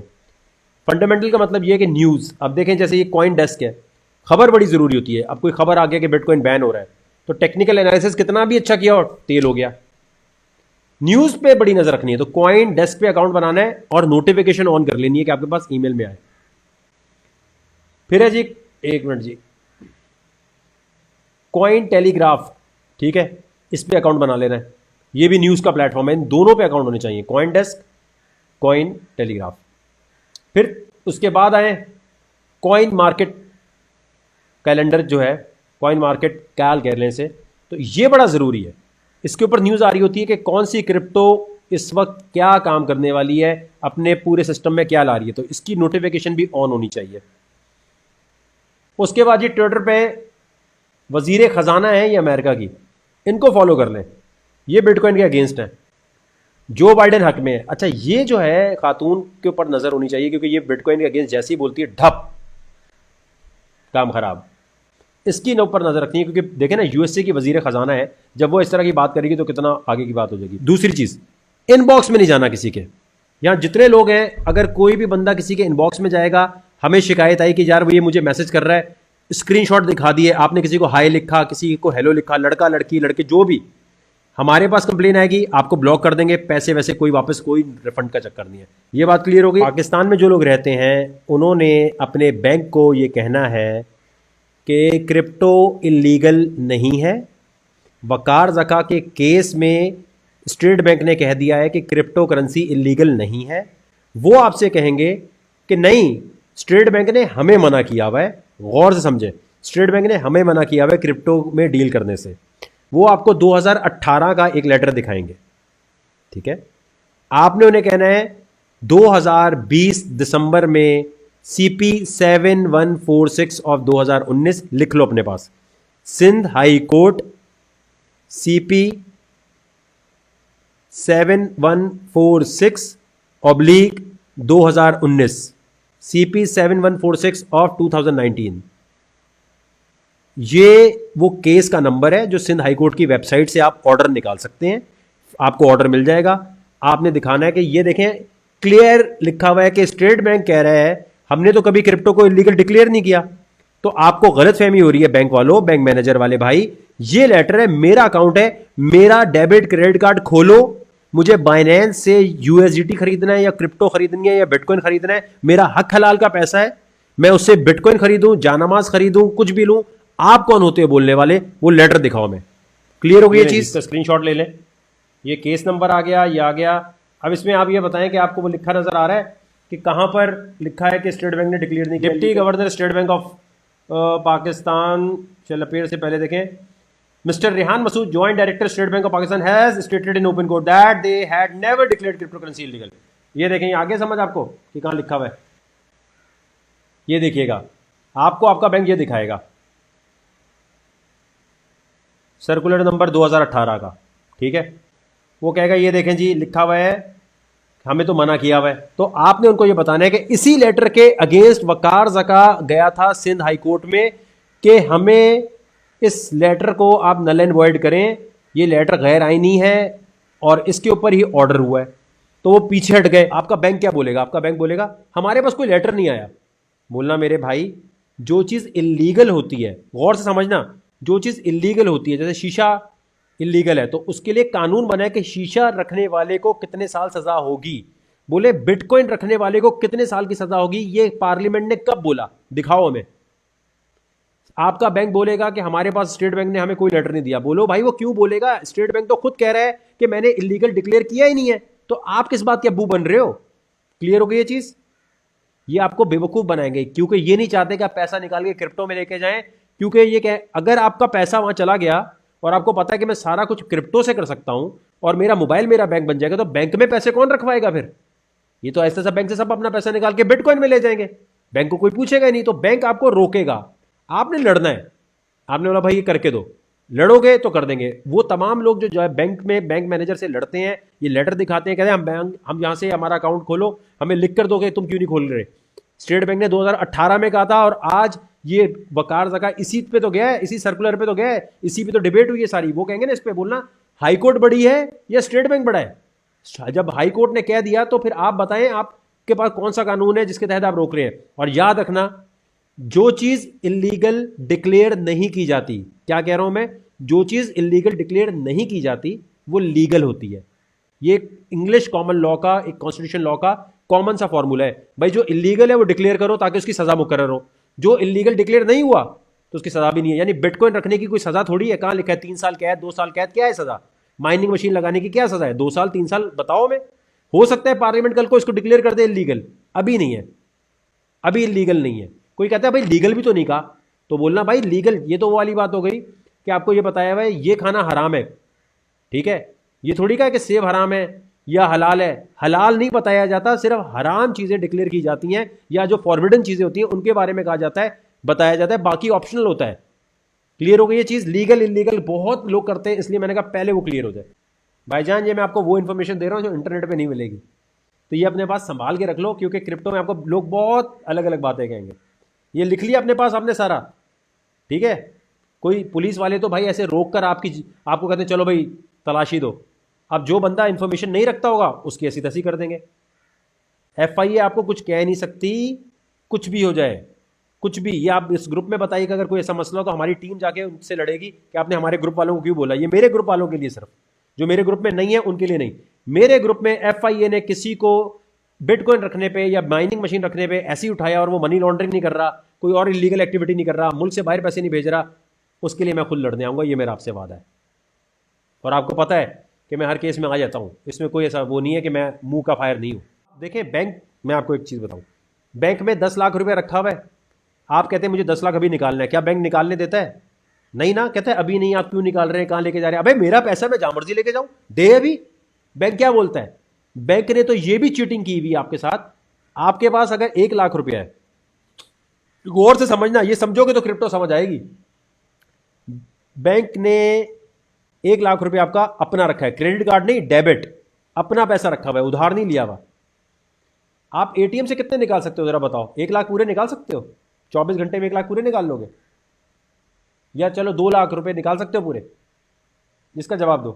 Speaker 1: फंडामेंटल का मतलब ये है कि न्यूज़, अब देखें जैसे ये कॉइन डेस्क है, खबर बड़ी ज़रूरी होती है। अब कोई खबर आ गया कि बिटकॉइन बैन हो रहा है, तो टेक्निकल एनालिसिस कितना भी अच्छा किया और तेल हो गया। न्यूज़ पे बड़ी नज़र रखनी है, तो कॉइन डेस्क पे अकाउंट बनाना है और नोटिफिकेशन ऑन कर लेनी है कि आपके पास ईमेल में आए। फिर है जी, एक मिनट जी, कॉइन टेलीग्राफ, ठीक है, इस पे अकाउंट बना लेना है। ये भी न्यूज़ का प्लेटफॉर्म है, इन दोनों पे अकाउंट होने चाहिए, कॉइन डेस्क, कॉइन टेलीग्राफ। फिर उसके बाद आए कॉइन मार्केट कैलेंडर, जो है कॉइन मार्केट कैल कहने से, तो ये बड़ा ज़रूरी है। इसके ऊपर न्यूज़ आ रही होती है कि कौन सी क्रिप्टो इस वक्त क्या काम करने वाली है, अपने पूरे सिस्टम में क्या ला रही है, तो इसकी नोटिफिकेशन भी ऑन होनी चाहिए। उसके बाद ये ट्विटर पे वजीर ख़जाना है ये अमेरिका की, इनको फॉलो कर लें, ये बिटकॉइन के अगेंस्ट है, जो बाइडेन हक में है। अच्छा, ये जो है खातून के ऊपर नज़र होनी चाहिए, क्योंकि ये बिटकॉइन के अगेंस्ट जैसी बोलती है ढप, काम खराब। इसकी ऊपर नजर रखनी है, क्योंकि देखें ना यूएसए की वजीर खजाना है, जब वो इस तरह की बात करेगी तो कितना आगे की बात हो जाएगी। दूसरी चीज, इनबॉक्स में नहीं जाना किसी के। यहां जितने लोग हैं, अगर कोई भी बंदा किसी के इनबॉक्स में जाएगा, हमें शिकायत आई कि यार वो ये मुझे मैसेज कर रहा है, स्क्रीनशॉट दिखा दिए, आपने किसी को हाई लिखा, किसी को हेलो लिखा, लड़का लड़की लड़के जो भी, हमारे पास कंप्लेन आएगी, आपको ब्लॉक कर देंगे, पैसे वैसे कोई वापस, कोई रिफंड का चक्कर नहीं है। ये बात क्लियर हो गई। पाकिस्तान में जो लोग रहते हैं उन्होंने अपने बैंक को ये कहना है कि क्रिप्टो इलीगल नहीं है। वकार ज़का के केस में स्टेट बैंक ने कह दिया है कि क्रिप्टो करेंसी इलीगल नहीं है। वो आपसे कहेंगे कि नहीं, स्टेट बैंक ने हमें मना किया हुआ है, गौर से समझें, स्टेट बैंक ने हमें मना किया हुआ है क्रिप्टो में डील करने से। वो आपको 2018 का एक लेटर दिखाएंगे, ठीक है। आपने उन्हें कहना है 2020 दिसंबर में CP 7146 ऑफ 2019 लिख लो अपने पास। Sindh high court CP 7146 oblique 2019, CP 7146 of 2019। ये वो केस का नंबर है जो सिंध हाई कोर्ट की वेबसाइट से आप ऑर्डर निकाल सकते हैं। आपको ऑर्डर मिल जाएगा। आपने दिखाना है कि ये देखें, क्लियर लिखा हुआ है कि स्टेट बैंक कह रहा है हमने तो कभी क्रिप्टो को इलीगल डिक्लेयर नहीं किया। तो आपको गलतफहमी हो रही है बैंक वालों, बैंक मैनेजर वाले भाई। ये लेटर है, मेरा अकाउंट है, मेरा डेबिट क्रेडिट कार्ड खोलो, मुझे बाइनेंस से USDT खरीदना है या क्रिप्टो खरीदनी है या बिटकॉइन खरीदना है, मेरा हक हलाल का पैसा है, मैं उससे बिटकॉइन खरीदूं, जानमाज खरीदूं, कुछ भी लूं। आप कौन होते हो बोलने वाले? वो लेटर दिखाओ, मैं क्लियर हो गई ये चीज? इसका स्क्रीनशॉट ले लें। ये केस नंबर आ गया, ये आ गया। अब इसमें आप ये बताएं कि आपको वो लिखा नजर आ रहा है कि कहां पर लिखा है कि स्टेट बैंक ने डिक्लेयर नहीं किया। Deputy governor state bank of Pakistan, चल पेड़ से पहले देखें, mister Rehan Masood, joint director state bank of Pakistan, has stated in open court that they had never declared cryptocurrency illegal. ये देखें, आगे समझ आपको कि कहां लिखा हुआ है। ये देखिएगा, आपको आपका बैंक ये दिखाएगा, सर्कुलर नंबर 2018 का, ठीक है। वो कहेगा ये देखें जी लिखा हुआ है, हमें तो मना किया हुआ है। तो आपने उनको ये बताना है कि इसी लेटर के अगेंस्ट वकार जका गया था सिंध हाई कोर्ट में कि हमें इस लेटर को आप नल एंड वॉइड करें, ये लेटर गैर आईनी है और इसके ऊपर ही ऑर्डर हुआ है। तो वो पीछे हट गए। आपका बैंक क्या बोलेगा? आपका बैंक बोलेगा हमारे पास कोई लेटर नहीं आया। बोलना मेरे भाई, जो चीज़ इलीगल होती है, गौर से समझना, जो चीज़ इलीगल होती है, जैसे शीशा इलीगल है तो उसके लिए कानून बना है कि शीशा रखने वाले को कितने साल सजा होगी। बोले बिटकॉइन रखने वाले को कितने साल की सजा होगी, ये पार्लियामेंट ने कब बोला? दिखाओ हमें। आपका बैंक बोलेगा कि हमारे पास स्टेट बैंक ने हमें कोई लेटर नहीं दिया। बोलो भाई वो क्यों बोलेगा? स्टेट बैंक तो खुद कह रहा है कि मैंने इलीगल डिक्लेयर किया ही नहीं है, तो आप किस बात के अब्बू बन रहे हो? क्लियर हो गई ये चीज? ये आपको बेवकूफ बनाएंगे क्योंकि ये नहीं चाहते कि आप पैसा निकाल के क्रिप्टो में लेके जाएं, क्योंकि ये क्या, अगर आपका पैसा वहां चला गया और आपको पता है कि मैं सारा कुछ क्रिप्टो से कर सकता हूं और मेरा मोबाइल मेरा बैंक बन जाएगा, तो बैंक में पैसे कौन रखवाएगा फिर? ये तो ऐसे सब बैंक से सब अपना पैसा निकाल के बिटकॉइन में ले जाएंगे, बैंक को कोई पूछेगा ही नहीं। तो बैंक आपको रोकेगा, आपने लड़ना है। आपने बोला भाई ये करके दो, लड़ोगे तो कर देंगे। वो तमाम लोग जो है बैंक में बैंक मैनेजर से लड़ते हैं, ये लेटर दिखाते हैं, कहते हैं हम यहां से हमारा अकाउंट खोलो, हमें लिख कर दोगे, तुम क्यों नहीं खोल रहे? स्टेट बैंक ने 2018 में कहा था और आज ये वकार जका इसी पे तो गया है, इसी सर्कुलर पे तो गया है, इसी पे तो डिबेट हुई है सारी। वो कहेंगे ना इस पे बोलना हाई कोर्ट बड़ी है या स्टेट बैंक बड़ा है। जब हाई कोर्ट ने कह दिया तो फिर आप बताएं आपके पास कौन सा कानून है जिसके तहत आप रोक रहे हैं। और याद रखना, जो चीज इलीगल डिक्लेयर नहीं की जाती, क्या कह रहा हूं मैं, जो चीज इलीगल डिक्लेयर नहीं की जाती वो लीगल होती है। ये इंग्लिश कॉमन लॉ का, एक कॉन्स्टिट्यूशन लॉ का कॉमन सा फॉर्मूला है। भाई जो इलीगल है वो डिक्लेयर करो ताकि उसकी सजा मुकर्रर हो, जो इलीगल डिक्लेयर नहीं हुआ तो उसकी सजा भी नहीं है। यानी बिटकॉइन रखने की कोई सजा थोड़ी है। कहां लिखा है 3 साल कैद, 2 साल कैद? क्या है सजा? माइनिंग मशीन लगाने की क्या सजा है? 2 साल 3 साल? बताओ हमें। हो सकता है पार्लियामेंट कल को इसको डिक्लेयर कर दे इलीगल, अभी नहीं है, अभी इलीगल नहीं है। कोई कहता है भाई लीगल भी तो नहीं कहा, तो बोलना भाई लीगल, ये तो वो वाली बात हो गई कि आपको ये बताया हुआ है ये खाना हराम है, ठीक है। ये थोड़ी कहा कि सेब हराम है या हलाल है, हलाल नहीं बताया जाता, सिर्फ हराम चीजें डिक्लेयर की जाती हैं या जो फॉरबिडन चीजें होती हैं उनके बारे में कहा जाता है, बताया जाता है, बाकी ऑप्शनल होता है। क्लियर हो गई ये चीज? लीगल इलीगल बहुत लोग करते हैं, इसलिए मैंने कहा पहले वो क्लियर हो जाए। भाईजान ये मैं आपको वो इन्फॉर्मेशन दे रहा हूं जो इंटरनेट पे नहीं मिलेगी, तो ये अपने पास संभाल के रख लो, क्योंकि क्रिप्टो में आपको लोग बहुत अलग अलग बातें कहेंगे। ये लिख लिया अपने पास आपने सारा, ठीक है। कोई पुलिस वाले तो भाई ऐसे रोक कर आपको कहते हैं चलो भाई तलाशी दो। अब जो बंदा इंफॉर्मेशन नहीं रखता होगा उसकी ऐसी तैसी कर देंगे। FIA आपको कुछ कह नहीं सकती, कुछ भी हो जाए, कुछ भी। ये आप इस ग्रुप में बताइए कि अगर कोई ऐसा मसला हो तो हमारी टीम जाके उनसे लड़ेगी कि आपने हमारे ग्रुप वालों को क्यों बोला। ये मेरे ग्रुप वालों के लिए, सिर्फ जो मेरे ग्रुप में नहीं है उनके लिए नहीं। मेरे ग्रुप में FIA ने किसी को बिटकॉइन रखने पे या माइनिंग मशीन रखने पे ऐसे ही उठाया और वो मनी लॉन्ड्रिंग नहीं कर रहा, कोई और इलीगल एक्टिविटी नहीं कर रहा, मुल्क से बाहर पैसे नहीं भेज रहा, उसके लिए मैं खुद लड़ने आऊंगा। ये मेरा आपसे वादा है। और आपको पता है कि मैं हर केस में आ जाता हूं, इसमें कोई ऐसा वो नहीं है कि मैं मुंह का फायर नहीं हूं। देखिए बैंक, मैं आपको एक चीज बताऊं, बैंक में 10 लाख रुपए रखा हुआ है, आप कहते हैं मुझे 10 लाख अभी निकालना है, क्या बैंक निकालने देता है? नहीं ना, कहते हैं अभी नहीं, आप क्यों निकाल रहे हैं, कहां लेके जा रहे हैं? अबे मेरा पैसा मैं जहां मर्जी लेके जाऊं, दे अभी। बैंक क्या बोलता है? बैंक ने तो ये भी चीटिंग की हुई आपके साथ। आपके पास अगर 1 लाख रुपया है, गौर से समझना, ये समझोगे तो क्रिप्टो समझ आएगी। बैंक ने 1 लाख रुपया आपका अपना रखा है, क्रेडिट कार्ड नहीं, डेबिट, अपना पैसा रखा हुआ है, उधार नहीं लिया हुआ। आप ATM से कितने निकाल सकते हो जरा बताओ? 1 लाख पूरे निकाल सकते हो? 24 घंटे में 1 लाख पूरे निकाल लोगे? या चलो 2 लाख रुपए निकाल सकते हो पूरे? इसका जवाब दो।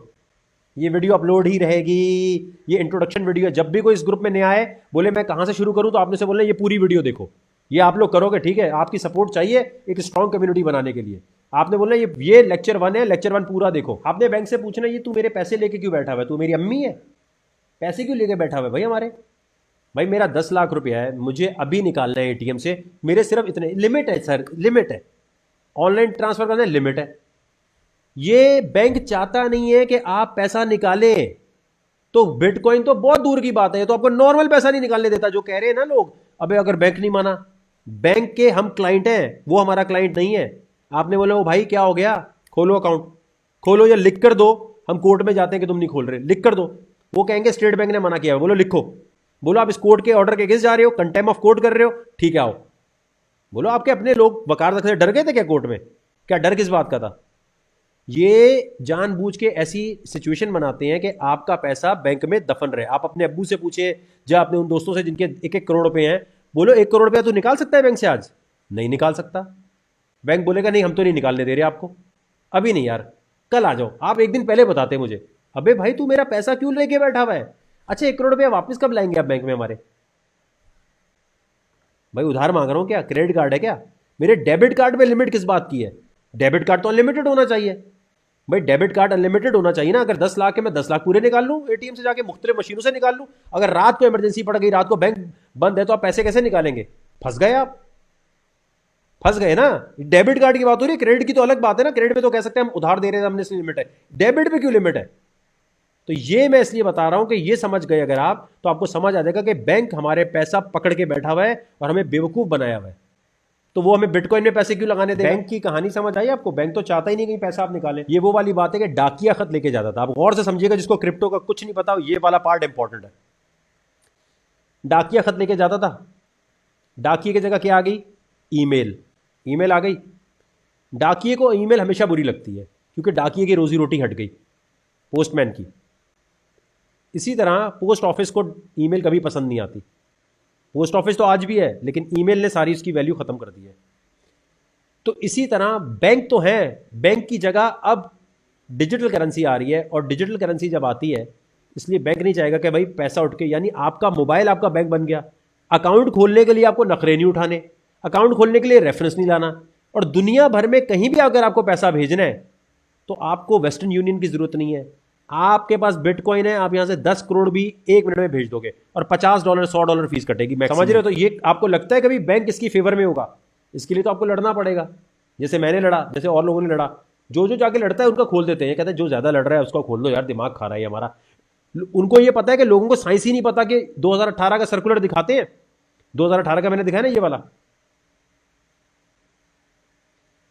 Speaker 1: ये वीडियो अपलोड ही रहेगी, ये इंट्रोडक्शन वीडियो है। जब भी कोई इस ग्रुप में नया आए, बोले मैं कहां से शुरू करूं, तो आपने से बोलना ये पूरी वीडियो देखो। ये आप लोग करोगे, ठीक है। आपकी सपोर्ट चाहिए एक स्ट्रॉन्ग कम्युनिटी बनाने के लिए। आपने बोलना ये लेक्चर 1 है, लेक्चर 1 पूरा देखो। आपने बैंक से पूछना ये तू मेरे पैसे लेके क्यों बैठा हुआ है, तू मेरी अम्मी है, पैसे क्यों लेके बैठा हुआ है भाई हमारे? भाई मेरा 10 लाख रुपया है, मुझे अभी निकालना है ATM से, मेरे सिर्फ इतने लिमिट है सर, लिमिट है। ऑनलाइन ट्रांसफर करना है, लिमिट है। ये बैंक चाहता नहीं है कि आप पैसा निकालें। तो बिटकॉइन तो बहुत दूर की बात है, तो आपको नॉर्मल पैसा नहीं निकालने देता। जो कह रहे हैं ना लोग, अबे अगर बैंक नहीं माना, बैंक के हम क्लाइंट हैं, वो हमारा क्लाइंट नहीं है। आपने बोला, ओ भाई क्या हो गया, खोलो अकाउंट, खोलो या लिख कर दो। हम कोर्ट में जाते हैं कि तुम नहीं खोल रहे, लिख कर दो। वो कहेंगे स्टेट बैंक ने मना किया, बोलो लिखो। बोलो आप इस कोर्ट के ऑर्डर के अगेंस्ट जा रहे हो, कंटेम्प्ट ऑफ कोर्ट कर रहे हो, ठीक है आओ। बोलो आपके अपने लोग वकार से डर गए थे क्या कोर्ट में? क्या डर किस बात का था? ये जानबूझ के ऐसी सिचुएशन बनाते हैं कि आपका पैसा बैंक में दफन रहे। आप अपने अब्बू से पूछे, या अपने उन दोस्तों से जिनके 1-1 करोड़ रुपए हैं, बोलो 1 करोड़ रुपया तू निकाल सकता है बैंक से आज? नहीं निकाल सकता। बैंक बोलेगा नहीं हम तो नहीं निकालने दे रहे आपको, अभी नहीं यार, कल आ जाओ। आप एक दिन पहले बताते मुझे, अबे भाई तू मेरा पैसा क्यों लेके बैठा हुआ है? अच्छा 1 करोड़ रुपया वापस कब लाएंगे आप बैंक में हमारे? भाई उधार मांग रहा हूं क्या? क्रेडिट कार्ड है क्या? मेरे डेबिट कार्ड में लिमिट किस बात की है? डेबिट कार्ड तो अनलिमिटेड होना चाहिए भाई। डेबिट कार्ड अनलिमिटेड होना चाहिए ना। अगर 10 लाख है, मैं 10 लाख पूरे निकाल लूं, एटीएम से जाके मुख्तलिफ मशीनों से निकाल लूं। अगर रात को इमरजेंसी पड़ गई, रात को बैंक बंद है, तो आप पैसे कैसे निकालेंगे? फंस गए आप, फंस गए ना। डेबिट कार्ड की बात हो रही है, क्रेडिट की तो अलग बात है ना। क्रेडिट पे तो कह सकते हैं हम उधार दे रहे हैं, हमने इसलिए लिमिट है। डेबिट पे क्यों लिमिट है? तो ये मैं इसलिए बता रहा हूं कि ये समझ गए अगर आप, तो आपको समझ आ जाएगा कि बैंक हमारे पैसा पकड़ के बैठा हुआ है और हमें बेवकूफ बनाया हुआ है। तो वो हमें बिटकॉइन में पैसे क्यों लगाने देगा? बैंक की कहानी समझ आई आपको? बैंक तो चाहता ही नहीं कहीं पैसा आप निकालें। ये वो वाली बात है कि डाकिया खत लेके जाता था। आप गौर से समझिएगा, जिसको क्रिप्टो का कुछ नहीं पता, ये वाला पार्ट इंपॉर्टेंट है। डाकिया खत लेके जाता था, डाकिए की जगह क्या आ गई? ईमेल। ईमेल आ गई। डाकिए को ईमेल हमेशा बुरी लगती है, क्योंकि डाकिए की रोजी रोटी हट गई पोस्टमैन की। इसी तरह पोस्ट ऑफिस को ईमेल कभी पसंद नहीं आती। पोस्ट ऑफिस तो आज भी है, लेकिन ईमेल ने सारी उसकी वैल्यू खत्म कर दी है। तो इसी तरह बैंक तो है, बैंक की जगह अब डिजिटल करेंसी आ रही है, और डिजिटल करेंसी जब आती है, इसलिए बैंक नहीं चाहेगा कि भाई पैसा उठ के, यानी आपका मोबाइल आपका बैंक बन गया। अकाउंट खोलने के लिए आपको नखरे नहीं उठाने, अकाउंट खोलने के लिए रेफरेंस नहीं लाना, और दुनिया भर में कहीं भी अगर आपको पैसा भेजना है तो आपको वेस्टर्न यूनियन की जरूरत नहीं है। आपके पास बिटकॉइन है, आप यहां से 10 करोड़ भी 1 मिनट में भेज दोगे, और $50 $100 फीस कटेगी, समझ रहे हो? तो ये आपको लगता है कभी बैंक इसकी फेवर में होगा? इसके लिए तो आपको लड़ना पड़ेगा, जैसे मैंने लड़ा, जैसे और लोगों ने लड़ा। जो जो जाके लड़ता है उनका खोल देते हैं, कहते हैं जो ज्यादा लड़ रहा है उसका खोल दो यार, दिमाग खा रहा है हमारा। उनको ये पता है कि लोगों को साइंस ही नहीं पता कि 2018 का सर्कुलर दिखाते हैं। 2018 का मैंने दिखाया ना,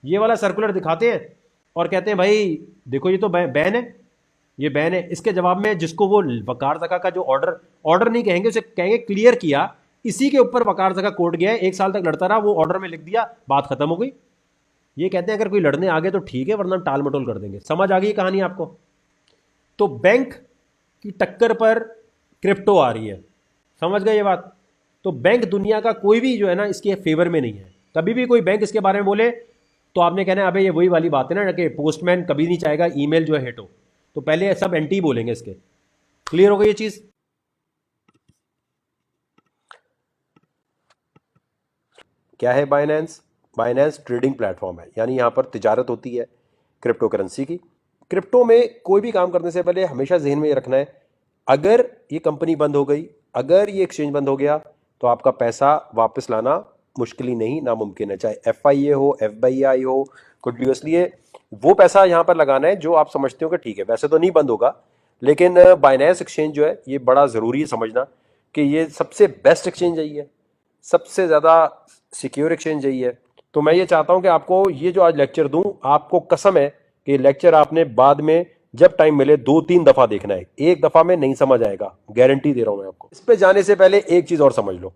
Speaker 1: ये वाला सर्कुलर दिखाते हैं और कहते हैं भाई देखो ये तो बैन है, ये बैन है। इसके जवाब में जिसको वो वकार ज़का का जो ऑर्डर नहीं कहेंगे, उसे कहेंगे क्लियर किया, इसी के ऊपर वकार ज़का कोर्ट गया है, 1 साल तक लड़ता रहा, वो ऑर्डर में लिख दिया, बात खत्म हो गई। ये कहते हैं अगर कोई लड़ने आ गए तो ठीक है, वरना टाल मटोल कर देंगे। समझ आ गई कहानी आपको? तो बैंक की टक्कर पर क्रिप्टो आ रही है, समझ गए ये बात? तो बैंक दुनिया का कोई भी जो है ना इसके फेवर में नहीं है। कभी भी कोई बैंक इसके बारे में बोले तो आपने कहना है अबे ये वही वाली बात है ना कि पोस्टमैन कभी नहीं चाहेगा ईमेल जो है हिट हो। तो पहले सब एंटी बोलेंगे इसके। क्लियर हो गई ये चीज? क्या है बाइनेंस? बाइनेंस ट्रेडिंग प्लेटफॉर्म है, यानी यहां पर तिजारत होती है क्रिप्टो करेंसी की। क्रिप्टो में कोई भी काम करने से पहले हमेशा जहन में ये रखना है, अगर ये कंपनी बंद हो गई, अगर ये एक्सचेंज बंद हो गया, तो आपका पैसा वापस लाना मुश्किल ही नहीं, नामुमकिन है। चाहे FIA हो, FBI हो, कुछ भी हो। इसलिए वो पैसा यहां पर लगाना है जो आप समझते हो कि ठीक है, वैसे तो नहीं बंद होगा, लेकिन बाइनेंस एक्सचेंज जो है ये बड़ा ज़रूरी है समझना कि ये सबसे बेस्ट एक्सचेंज यही है, सबसे ज़्यादा सिक्योर एक्सचेंज यही है। तो मैं ये चाहता हूं कि आपको ये जो आज लेक्चर दूं, आपको कसम है कि लेक्चर आपने बाद में जब टाइम मिले 2-3 दफ़ा देखना है, एक दफ़ा में नहीं समझ आएगा, गारंटी दे रहा हूं मैं आपको। इस पे जाने से पहले एक चीज़ और समझ लो।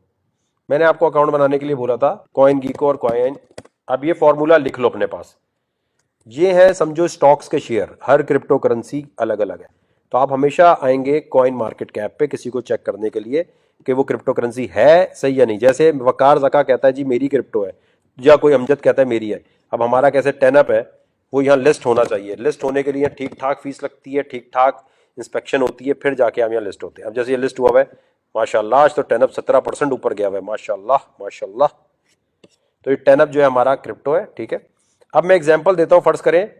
Speaker 1: मैंने आपको अकाउंट बनाने के लिए बोला था CoinGecko और कॉइन। अब ये फॉर्मूला लिख लो अपने पास। ये है समझो स्टॉक्स के शेयर, हर क्रिप्टो करेंसी अलग अलग है। तो आप हमेशा आएंगे कॉइन मार्केट कैप पे किसी को चेक करने के लिए कि वो क्रिप्टो करेंसी है सही या नहीं। जैसे वकार ज़का कहता है जी मेरी क्रिप्टो है, या कोई अमजद कहता है मेरी है। अब हमारा कैसे 10up है, वो यहाँ लिस्ट होना चाहिए। लिस्ट होने के लिए ठीक ठाक फीस लगती है, ठीक ठाक इंस्पेक्शन होती है, फिर जाके हम यहाँ लिस्ट होते हैं। अब जैसे ये लिस्ट हुआ है माशाल्लाह, आज तो 10up 17% ऊपर गया हुआ है, माशाल्लाह माशाल्लाह। तो ये 10up जो है हमारा क्रिप्टो है, ठीक है। अब मैं एग्जांपल देता हूं, फर्ज करें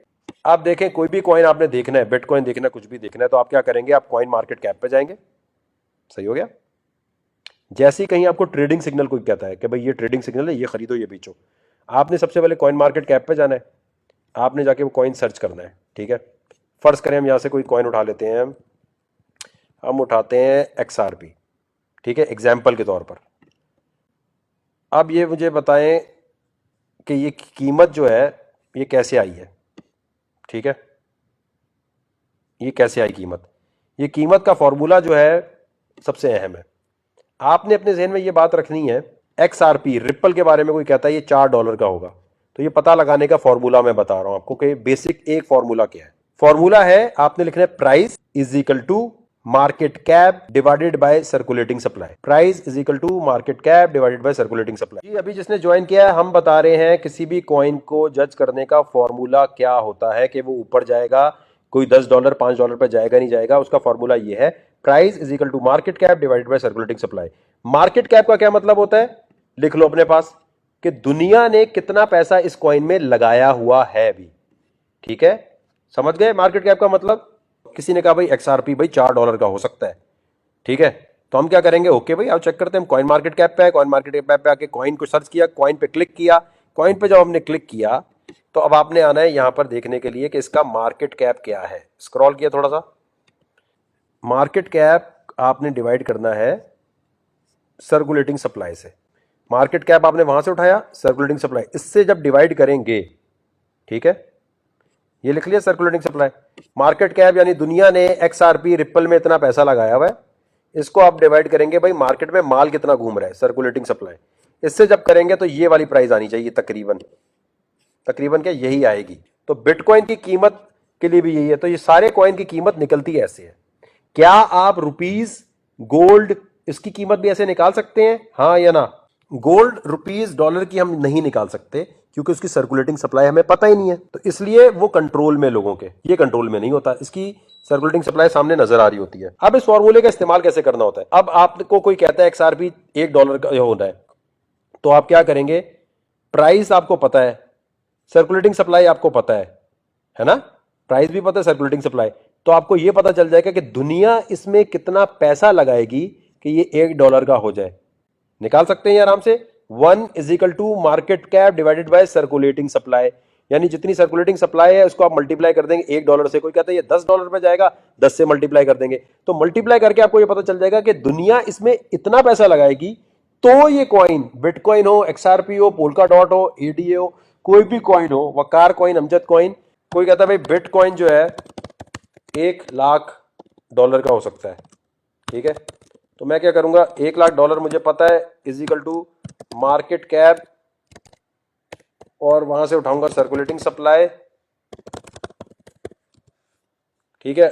Speaker 1: आप देखें कोई भी कॉइन आपने देखना है, बिटकॉइन देखना है, कुछ भी देखना है, तो आप क्या करेंगे, आप कॉइन मार्केट कैप पे जाएंगे। सही हो गया? जैसे ही कहीं आपको ट्रेडिंग सिग्नल कोई कहता है कि भाई ये ट्रेडिंग सिग्नल है, ये खरीदो ये बेचो, आपने सबसे पहले कॉइन मार्केट कैप पे जाना है। आपने जाके वो कॉइन सर्च करना है, ठीक है। फर्ज करें हम यहाँ से कोई कॉइन उठा लेते हैं, हम उठाते हैं XRP, ठीक है, एग्जाम्पल के तौर पर। अब ये मुझे बताएं कि ये कीमत जो है ये कैसे आई है, ठीक है, ये कैसे आई कीमत। ये कीमत का फॉर्मूला जो है सबसे अहम है। आपने अपने जहन में ये बात रखनी है, XRP रिप्पल के बारे में कोई कहता है ये $4 का होगा, तो ये पता लगाने का फॉर्मूला मैं बता रहा हूं आपको कि बेसिक एक फॉर्मूला क्या है। फॉर्मूला है, आपने लिखना है price is equal to market cap divided by circulating supply. Price is equal to market cap divided by circulating supply. जी अभी जिसने ज्वाइन किया है, हम बता रहे हैं किसी भी कॉइन को जज करने का फॉर्मूला क्या होता है कि वो ऊपर जाएगा, कोई $10 $5 पे जाएगा नहीं जाएगा। उसका फॉर्मूला ये है, price is equal to market cap divided by circulating supply. Market cap का क्या मतलब होता है, लिख लो अपने पास, कि दुनिया ने कितना पैसा इस कॉइन में लगाया हुआ है अभी, ठीक है, समझ गए। मार्केट कैप का मतलब, किसी ने कहा भाई XRP भाई $4 का हो सकता है, ठीक है, तो हम क्या करेंगे, ओके भाई आओ चेक करते हैं। हम कॉइन मार्केट कैप पे है, कॉइन मार्केट कैप पे आके कॉइन को सर्च किया, कॉइन पे क्लिक किया। कॉइन पे जब हमने क्लिक किया तो अब आपने आना है यहां पर देखने के लिए कि इसका मार्केट कैप क्या है। स्क्रॉल किया थोड़ा सा, मार्केट कैप आपने डिवाइड करना है सर्कुलेटिंग सप्लाई से। मार्केट कैप आपने वहां से उठाया, सर्कुलेटिंग सप्लाई, इससे जब डिवाइड करेंगे, ठीक है, ये लिख लिया सर्कुलेटिंग सप्लाई। मार्केट कैप यानी दुनिया ने XRP रिप्पल में इतना पैसा लगाया हुआ है, इसको आप डिवाइड करेंगे भाई मार्केट में माल कितना घूम रहा है, सर्कुलेटिंग सप्लाई, इससे जब करेंगे तो ये वाली प्राइस आनी चाहिए, तकरीबन क्या यही आएगी। तो बिटकॉइन की कीमत के लिए भी यही है। तो ये सारे कॉइन की कीमत निकलती ऐसे है। क्या आप रुपीस गोल्ड इसकी कीमत भी ऐसे निकाल सकते हैं, हाँ या ना। गोल्ड रुपीस डॉलर की हम नहीं निकाल सकते क्योंकि उसकी सर्कुलेटिंग सप्लाई हमें पता ही नहीं है, तो इसलिए वो कंट्रोल में लोगों के, ये कंट्रोल में नहीं होता, इसकी सर्कुलेटिंग सप्लाई सामने नजर आ रही होती है। अब इस फॉर्मूले का इस्तेमाल कैसे करना होता है। अब आपको कोई कहता है XRP $1 का होना है, तो आप क्या करेंगे, प्राइस आपको पता है, सर्कुलेटिंग सप्लाई आपको पता है ना, प्राइस भी पता है, सर्कुलेटिंग सप्लाई, तो आपको यह पता चल जाएगा कि दुनिया इसमें कितना पैसा लगाएगी कि ये $1 का हो जाए। निकाल सकते हैं आराम से। 1 is equal to market cap divided by circulating supply, यानी जितनी सर्कुलेटिंग सप्लाई है उसको आप मल्टीप्लाई कर देंगे $1 से। कोई कहता है ये $10 पे जाएगा, 10 से मल्टीप्लाई कर देंगे, तो मल्टीप्लाई करके आपको ये पता चल जाएगा कि दुनिया इसमें इतना पैसा लगाएगी, तो ये कॉइन, बिटकॉइन हो, XRP हो, पोल्का डॉट हो, ADA हो, कोई भी कॉइन हो, वकार कॉइन, अमजद कॉइन, कोई कहता है भाई बिटकॉइन जो है $1,00,000 का हो सकता है, ठीक है, तो मैं क्या करूंगा, $1,00,000 मुझे पता है is equal to market cap, और वहां से उठाऊंगा सर्कुलेटिंग सप्लाई, ठीक है,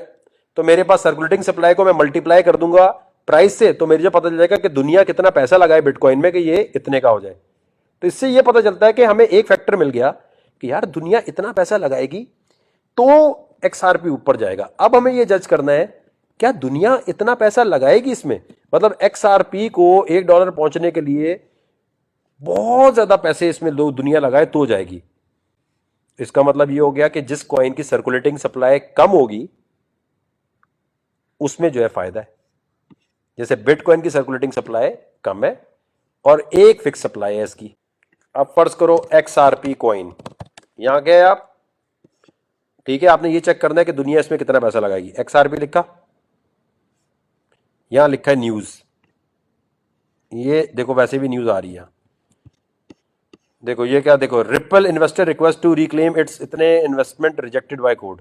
Speaker 1: तो मेरे पास सर्कुलेटिंग सप्लाई को मैं मल्टीप्लाई कर दूंगा प्राइस से, तो मेरे जो पता चल जाएगा कि दुनिया कितना पैसा लगाए बिटकॉइन में कि ये इतने का हो जाए। तो इससे ये पता चलता है कि हमें एक फैक्टर मिल गया कि यार दुनिया इतना पैसा लगाएगी तो XRP ऊपर जाएगा। अब हमें ये जज करना है क्या दुनिया इतना पैसा लगाएगी इसमें, मतलब XRP को $1 पहुंचने के लिए बहुत ज्यादा पैसे इसमें लोग दुनिया लगाए तो जाएगी। इसका मतलब ये हो गया कि जिस कॉइन की सर्कुलेटिंग सप्लाई कम होगी उसमें जो है फायदा है। जैसे बिटकॉइन की सर्कुलेटिंग सप्लाई कम है और एक फिक्स सप्लाई है इसकी। अब फर्ज करो XRP कॉइन, यहां गए आप, ठीक है, आपने ये चेक करना है कि दुनिया इसमें कितना पैसा लगाएगी। XRP लिखा, यहां लिखा है न्यूज, ये देखो वैसे भी न्यूज आ रही है, देखो ये क्या, देखो Ripple investor request to reclaim its इतने इन्वेस्टमेंट रिजेक्टेड बाय कोर्ट।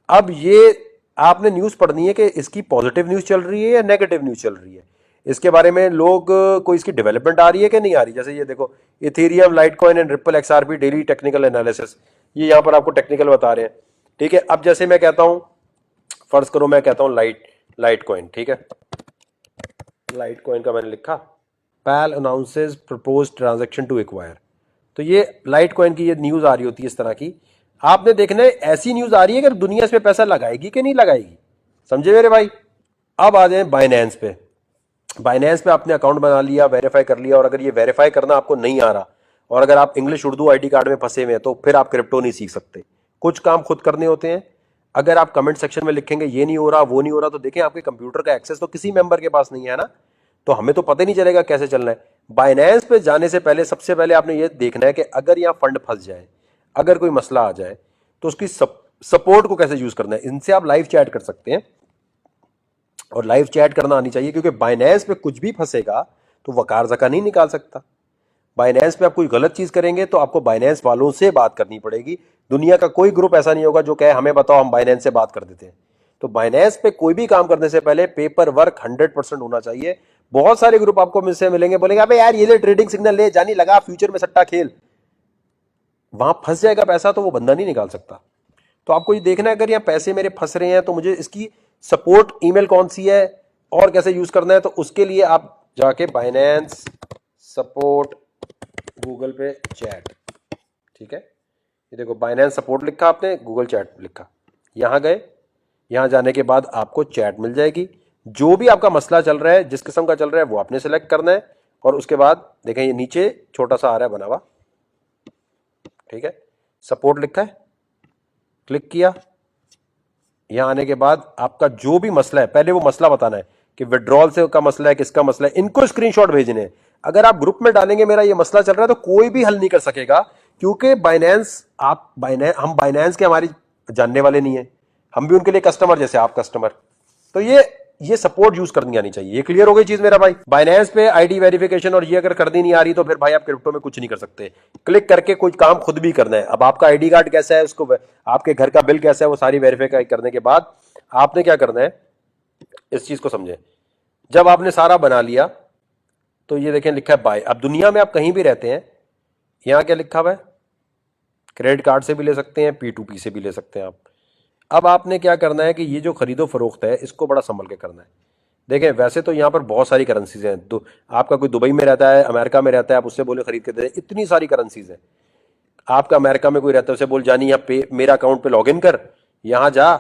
Speaker 1: अब ये आपने न्यूज पढ़नी है कि इसकी पॉजिटिव न्यूज चल रही है या नेगेटिव न्यूज चल रही है, इसके बारे में लोग कोई इसकी डेवलपमेंट आ रही है कि नहीं आ रही। जैसे ये देखो Ethereum, Litecoin and ripple XRP daily technical analysis, ये यहां पर आपको टेक्निकल बता रहे हैं, ठीक है। अब जैसे मैं कहता हूं, फर्ज करो मैं कहता हूं लाइटकॉइन, ठीक है, लाइटकॉइन का मैंने लिखा पैल announces propose transaction to acquire, तो ये लाइटकॉइन की ये न्यूज आ रही होती है इस तरह की। आपने देखना है ऐसी न्यूज आ रही है कि दुनिया इसमें पैसा लगाएगी कि नहीं लगाएगी, समझे मेरे भाई। अब आ जाए बाइनेंस पे। बाइनेंस पे आपने अकाउंट बना लिया, वेरीफाई कर लिया, और अगर ये वेरीफाई करना आपको नहीं आ रहा और अगर आप इंग्लिश उर्दू आईडी कार्ड में फंसे हुए हैं तो फिर आप क्रिप्टो नहीं सीख सकते। कुछ काम खुद करने होते हैं। अगर आप कमेंट सेक्शन में लिखेंगे ये नहीं हो रहा वो नहीं हो रहा, तो देखें आपके कंप्यूटर का एक्सेस तो किसी मेंबर के पास नहीं है ना, तो हमें तो पता ही नहीं चलेगा कैसे चलना है। बाइनेंस पे जाने से पहले सबसे पहले आपने ये देखना है कि अगर यहाँ फंड फंस जाए, अगर कोई मसला आ जाए, तो उसकी सपोर्ट को कैसे यूज करना है, इनसे आप लाइव चैट कर सकते हैं। और लाइव चैट करना आनी चाहिए, क्योंकि बाइनेंस पे कुछ भी फंसेगा तो वकार जका नहीं निकाल सकता। बाइनेंस पे आप कोई गलत चीज करेंगे तो आपको बाइनेंस वालों से बात करनी पड़ेगी। दुनिया का कोई ग्रुप ऐसा नहीं होगा जो कहे हमें बताओ हम बाइनेंस से बात कर देते हैं। तो बाइनेंस पे कोई भी काम करने से पहले पेपर वर्क 100% होना चाहिए। बहुत सारे ग्रुप आपको मुझसे मिलेंगे, बोलेंगे अबे यार ये ले ट्रेडिंग सिग्नल ले, जानी लगा फ्यूचर में सट्टा खेल, वहां फंस जाएगा पैसा तो वो बंदा नहीं निकाल सकता। तो आपको ये देखना है, अगर यहाँ पैसे मेरे फंस रहे हैं तो मुझे इसकी सपोर्ट ईमेल कौन सी है और कैसे यूज करना है। तो उसके लिए आप जाके बाइनेंस सपोर्ट गूगल पे चैट, ठीक है, ये देखो बाइनेंस सपोर्ट लिखा आपने, गूगल चैट लिखा, यहां गए, यहां जाने के बाद आपको चैट मिल जाएगी। जो भी आपका मसला चल रहा है, जिस किस्म का चल रहा है, वो आपने सेलेक्ट करना है। और उसके बाद देखें ये नीचे छोटा सा आ रहा है बना हुआ, ठीक है, सपोर्ट लिखा है, क्लिक किया। यहां आने के बाद आपका जो भी मसला है, पहले वो मसला बताना है कि विड्रॉल से का मसला है, किसका मसला है, इनको स्क्रीनशॉट भेजने हैं। अगर आप ग्रुप में डालेंगे मेरा ये मसला चल रहा है तो कोई भी हल नहीं कर सकेगा, क्योंकि बाइनेंस हम बाइनेंस के हमारी जानने वाले नहीं है, हम भी उनके लिए कस्टमर जैसे आप कस्टमर। तो ये सपोर्ट यूज करनी आनी चाहिए। ये क्लियर हो गई चीज मेरा भाई। बाइनेंस पे आईडी वेरिफिकेशन और ये अगर करनी नहीं आ रही तो फिर भाई आप क्रिप्टो में कुछ नहीं कर सकते। क्लिक करके कोई काम खुद भी करना है। अब आपका आईडी कार्ड कैसा है, उसको आपके घर का बिल कैसा है, वो सारी वेरीफाई करने के बाद आपने क्या करना है, इस चीज को समझे। जब आपने सारा बना लिया तो ये देखें लिखा है बाय। अब दुनिया में आप कहीं भी रहते हैं, यहां क्या लिखा हुआ है, क्रेडिट कार्ड से भी ले सकते हैं, P2P से भी ले सकते हैं आप। अब आपने क्या करना है कि ये जो खरीदो फरोख्त है इसको बड़ा संभल के करना है। देखें वैसे तो यहाँ पर बहुत सारी करेंसीज हैं, तो आपका कोई दुबई में रहता है, अमेरिका में रहता है, आप उससे बोले खरीद के दे, इतनी सारी करेंसीज हैं। आपका अमेरिका में कोई रहता है, उसे बोल जानी यहाँ पे मेरा अकाउंट पे लॉगिन कर, यहाँ जा,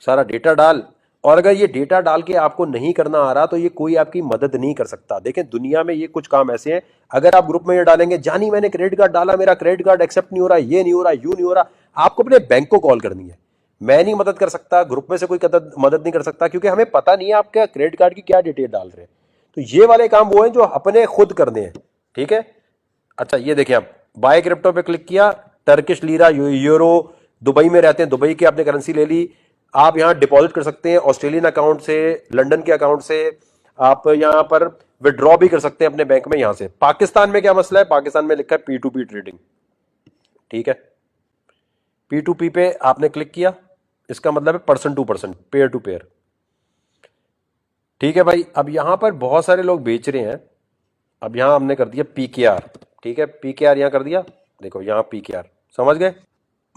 Speaker 1: सारा डेटा डाल। और अगर ये डेटा डाल के आपको नहीं करना आ रहा तो ये कोई आपकी मदद नहीं कर सकता। देखें दुनिया में ये कुछ काम ऐसे हैं, अगर आप ग्रुप में ये डालेंगे जानी मैंने क्रेडिट कार्ड डाला, मेरा क्रेडिट कार्ड एक्सेप्ट नहीं हो रहा, ये नहीं हो रहा, यू नहीं हो रहा, आपको अपने बैंक को कॉल करनी है। मैं नहीं मदद कर सकता, ग्रुप में से कोई मदद नहीं कर सकता, क्योंकि हमें पता नहीं है आपके क्रेडिट कार्ड की क्या डिटेल डाल रहे हैं। तो ये वाले काम वो हैं जो अपने खुद करने हैं, ठीक है। अच्छा ये देखिए, आप बाय क्रिप्टो पे क्लिक किया, टर्किश लीरा, यूरो, दुबई में रहते हैं, दुबई की आपने करेंसी ले ली। आप यहां डिपॉजिट कर सकते हैं ऑस्ट्रेलियन अकाउंट से, लंदन के अकाउंट से, आप यहां पर विड्रॉ भी कर सकते हैं अपने बैंक में यहां से। पाकिस्तान में क्या मसला है, पाकिस्तान में लिखा है P2P ट्रेडिंग, ठीक है। P2P पे आपने क्लिक किया, इसका मतलब है person to person, peer to peer, ठीक है भाई। अब यहां पर बहुत सारे लोग बेच रहे हैं, अब यहां हमने कर दिया PKR, ठीक है, PKR यहां कर दिया, देखो यहां PKR, समझ गए।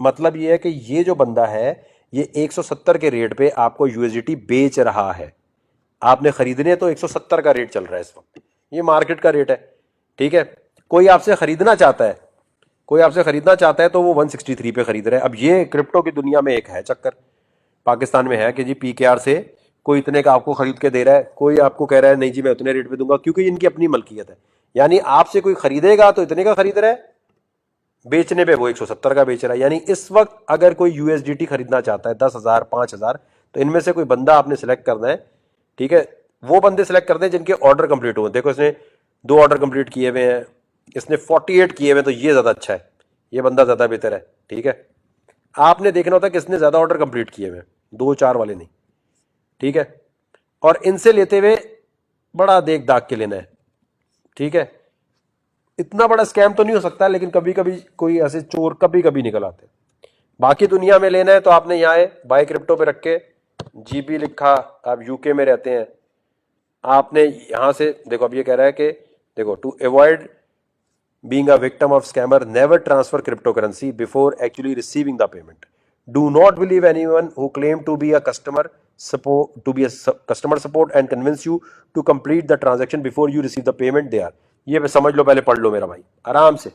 Speaker 1: मतलब ये है कि ये जो बंदा है ये 170 के रेट पे आपको USDT बेच रहा है। आपने खरीदने तो 170 का रेट चल रहा है इस वक्त, ये मार्केट का रेट है, ठीक है। कोई आपसे खरीदना चाहता है, कोई आपसे खरीदना चाहता है तो वो 163 पे खरीद रहा है। अब ये क्रिप्टो की दुनिया में एक है चक्कर, पाकिस्तान में है कि जी PKR से कोई इतने का आपको खरीद के दे रहा है, कोई आपको कह रहा है नहीं जी मैं उतने रेट पे दूंगा, क्योंकि इनकी अपनी मलकियत है। यानी आपसे कोई खरीदेगा तो इतने का खरीद रहा है, बेचने पे वो 170 का बेच रहा है। यानी इस वक्त अगर कोई USDT खरीदना चाहता है 10,000 5,000, तो इनमें से कोई बंदा आपने सेलेक्ट करना है, ठीक है। वो बंदे सेलेक्ट करते हैं जिनके ऑर्डर कंप्लीट हुए। देखो इसने 2 ऑर्डर कंप्लीट किए हुए हैं, इसने 48 किए हुए, तो ये ज्यादा अच्छा है, ये बंदा ज्यादा बेहतर है, ठीक है। आपने देखना होता है कि इसने ज्यादा ऑर्डर कंप्लीट किए हुए, 2-4 वाले नहीं, ठीक है। और इनसे लेते हुए बड़ा देख दाग के लेना है, ठीक है। इतना बड़ा स्कैम तो नहीं हो सकता, लेकिन कभी कभी कोई ऐसे चोर कभी कभी निकल आते हैं। बाकी दुनिया में लेना है तो आपने यहाँ बाय क्रिप्टो पे रख के GB लिखा, आप UK में रहते हैं, आपने यहां से देखो, अब ये कह रहा है कि देखो to avoid being a victim of scammer, never transfer crypto currency before actually receiving the payment, do not believe anyone who claim to be a customer support and convince you to complete the transaction before you receive the payment they are. ये समझ लो, पहले पढ़ लो मेरा भाई आराम से।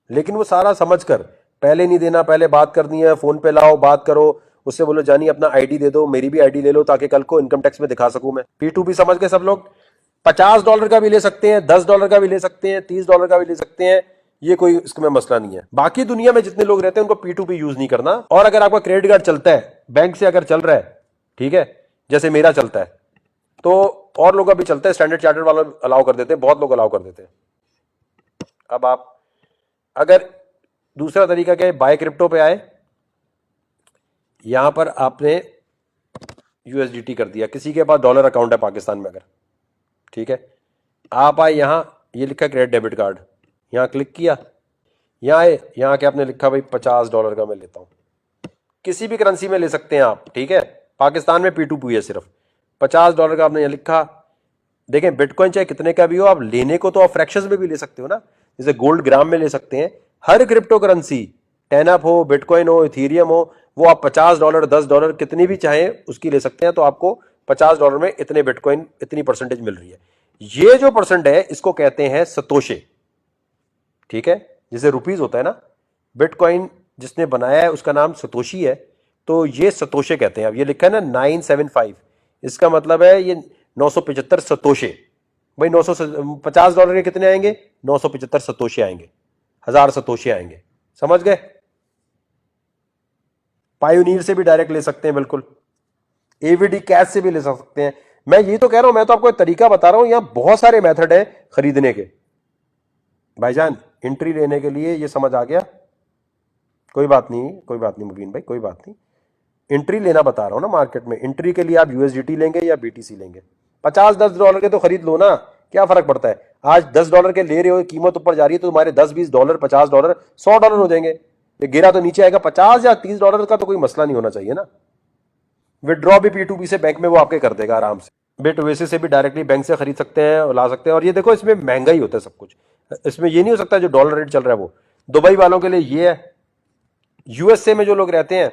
Speaker 1: लेकिन वो सारा समझकर, पहले नहीं देना, पहले बात करनी है, फोन पे लाओ बात करो, उससे बोलो जानी अपना आईडी दे दो, मेरी भी आईडी ले लो ताकि कल को इनकम टैक्स में दिखा सकूं मैं। P2P समझ के सब लोग $50 का भी ले सकते हैं, $10 का भी ले सकते हैं, $30 का भी ले सकते हैं, ये कोई इसमें मसला नहीं है। बाकी दुनिया में जितने लोग रहते हैं उनको P2P यूज नहीं करना। और अगर आपका क्रेडिट कार्ड चलता है बैंक से, अगर चल रहा है, ठीक है, जैसे मेरा चलता है, तो और लोग अभी चलते हैं, स्टैंडर्ड चार्टर्ड वालों अलाउ कर देते हैं, बहुत लोग अलाउ कर देते हैं। अब आप अगर दूसरा तरीका क्या है, बाय क्रिप्टो पे आए, यहां पर आपने यूएसडीटी कर दिया, किसी के पास डॉलर अकाउंट है पाकिस्तान में अगर, ठीक है, आप आए यहां, ये लिखा क्रेडिट डेबिट कार्ड, यहां क्लिक किया, यहां आए, यहां क्या आपने लिखा भाई $50 का मैं लेता हूं, किसी भी करेंसी में ले सकते हैं आप, ठीक है, पाकिस्तान में P2P है सिर्फ, $50 का आपने यहां लिखा। देखें बिटकॉइन चाहे कितने का भी हो, आप लेने को तो आप फ्रैक्शंस में भी ले सकते हो ना, जैसे गोल्ड ग्राम में ले सकते हैं। हर क्रिप्टो करेंसी, टेनअप हो, बिटकॉइन हो, इथीरियम हो, वो आप $50 $10 कितनी भी चाहें उसकी ले सकते हैं, तो आपको $50 में इतने बिटकॉइन, इतनी परसेंटेज मिल रही है। ये जो परसेंट है इसको कहते हैं सतोशे, ठीक है, जैसे रुपीज होता है ना, बिटकॉइन जिसने बनाया है उसका नाम सतोशी है, तो ये सतोशे कहते हैं। अब ये लिखा है ना 975, इसका मतलब है ये 975 सतोशे। भाई $50 के कितने आएंगे, 975 सतोशे आएंगे, 1000 सतोशे आएंगे, समझ गए। पायोनियर से भी डायरेक्ट ले सकते हैं, बिल्कुल एवीडी कैश से भी ले सकते हैं। मैं ये तो कह रहा हूं, मैं तो आपको एक तरीका बता रहा हूं, यहां बहुत सारे मेथड है खरीदने के। भाईजान एंट्री लेने के लिए ये समझ आ गया, कोई बात नहीं, कोई बात नहीं मुबीन भाई, कोई बात नहीं, एंट्री लेना बता रहा हूं ना मार्केट में। एंट्री के लिए आप यूएसडीटी लेंगे या बीटीसी लेंगे, $50-10 के तो खरीद लो ना, क्या फर्क पड़ता है। आज $10 के ले रहे हो, कीमत ऊपर जा रही है तो तुम्हारे $10-20 $50 $100 हो जाएंगे। ये गिरा तो नीचे आएगा, $50 या $30 का तो कोई मसला नहीं होना चाहिए ना। विड्रॉ भी P2P से बैंक में वो आपके कर देगा आराम से। बिट ओएसिस से भी डायरेक्टली बैंक से खरीद सकते हैं और ला सकते हैं। और ये देखो इसमें महंगा ही होता है सब कुछ, इसमें ये नहीं हो सकता जो डॉलर रेट चल रहा है वो। दुबई वालों के लिए ये है, यूएसए में जो लोग रहते हैं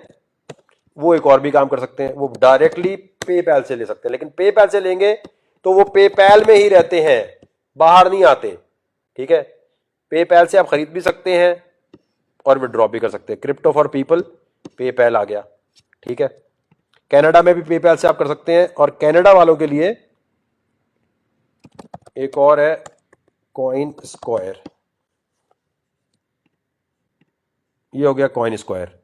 Speaker 1: वो एक और भी काम कर सकते हैं, वो डायरेक्टली पेपैल से ले सकते हैं, लेकिन पेपैल से लेंगे तो वो पेपैल में ही रहते हैं, बाहर नहीं आते, ठीक है। पेपैल से आप खरीद भी सकते हैं और विड्रॉ भी कर सकते हैं। क्रिप्टो फॉर पीपल, पेपैल आ गया, ठीक है। कनाडा में भी पेपैल से आप कर सकते हैं, और कनाडा वालों के लिए एक और है कॉइन स्क्वायर, ये हो गया कॉइन स्क्वायर।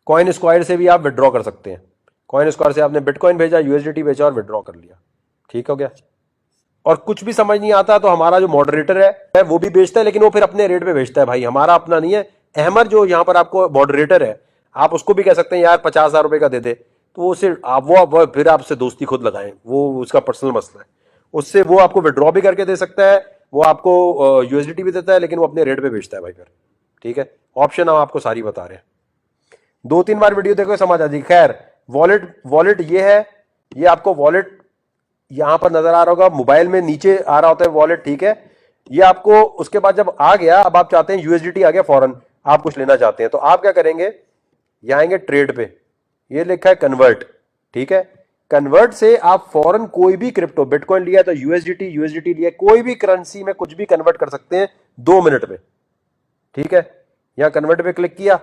Speaker 1: कॉइन स्क्वायर से भी आप विड्रॉ कर सकते हैं। कॉइन स्क्वायर से आपने बिटकॉइन भेजा, यूएसडीटी भेजा और विड्रॉ कर लिया, ठीक हो गया। और कुछ भी समझ नहीं आता तो हमारा जो मॉडरेटर है वो भी बेचता है, लेकिन वो फिर अपने रेट पे बेचता है भाई, हमारा अपना नहीं है। अहमद जो यहां पर आपको मॉडरेटर है, आप उसको भी कह सकते हैं यार 50,000 रुपए का दे दे, तो वो सिर्फ आप वो फिर आपसे दोस्ती खुद लगाएं, वो उसका पर्सनल मसला है। उससे वो आपको विड्रॉ भी करके दे सकता है, वो आपको यूएसडीटी भी देता है, लेकिन वो अपने रेट पे बेचता है भाई फिर, ठीक है। ऑप्शन हम आपको सारी बता रहे हैं, 2-3 बार वीडियो देखो समझ आ जाएगी। खैर वॉलेट ये है, ये आपको वॉलेट यहां पर नजर आ रहा होगा, मोबाइल में नीचे आ रहा होता है वॉलेट, ठीक है। ये आपको उसके बाद जब आ गया, अब आप चाहते हैं यूएसडीटी आ गया फौरन, आप कुछ लेना चाहते हैं, तो आप क्या करेंगे, यहां आएंगे ट्रेड पे, ये लिखा है कन्वर्ट, ठीक है। कन्वर्ट से आप फौरन कोई भी क्रिप्टो, बिटकॉइन लिया तो यूएसडीटी लिया, कोई भी करेंसी में कुछ भी कन्वर्ट कर सकते हैं 2 मिनट में, ठीक है। यहां कन्वर्ट पे क्लिक किया,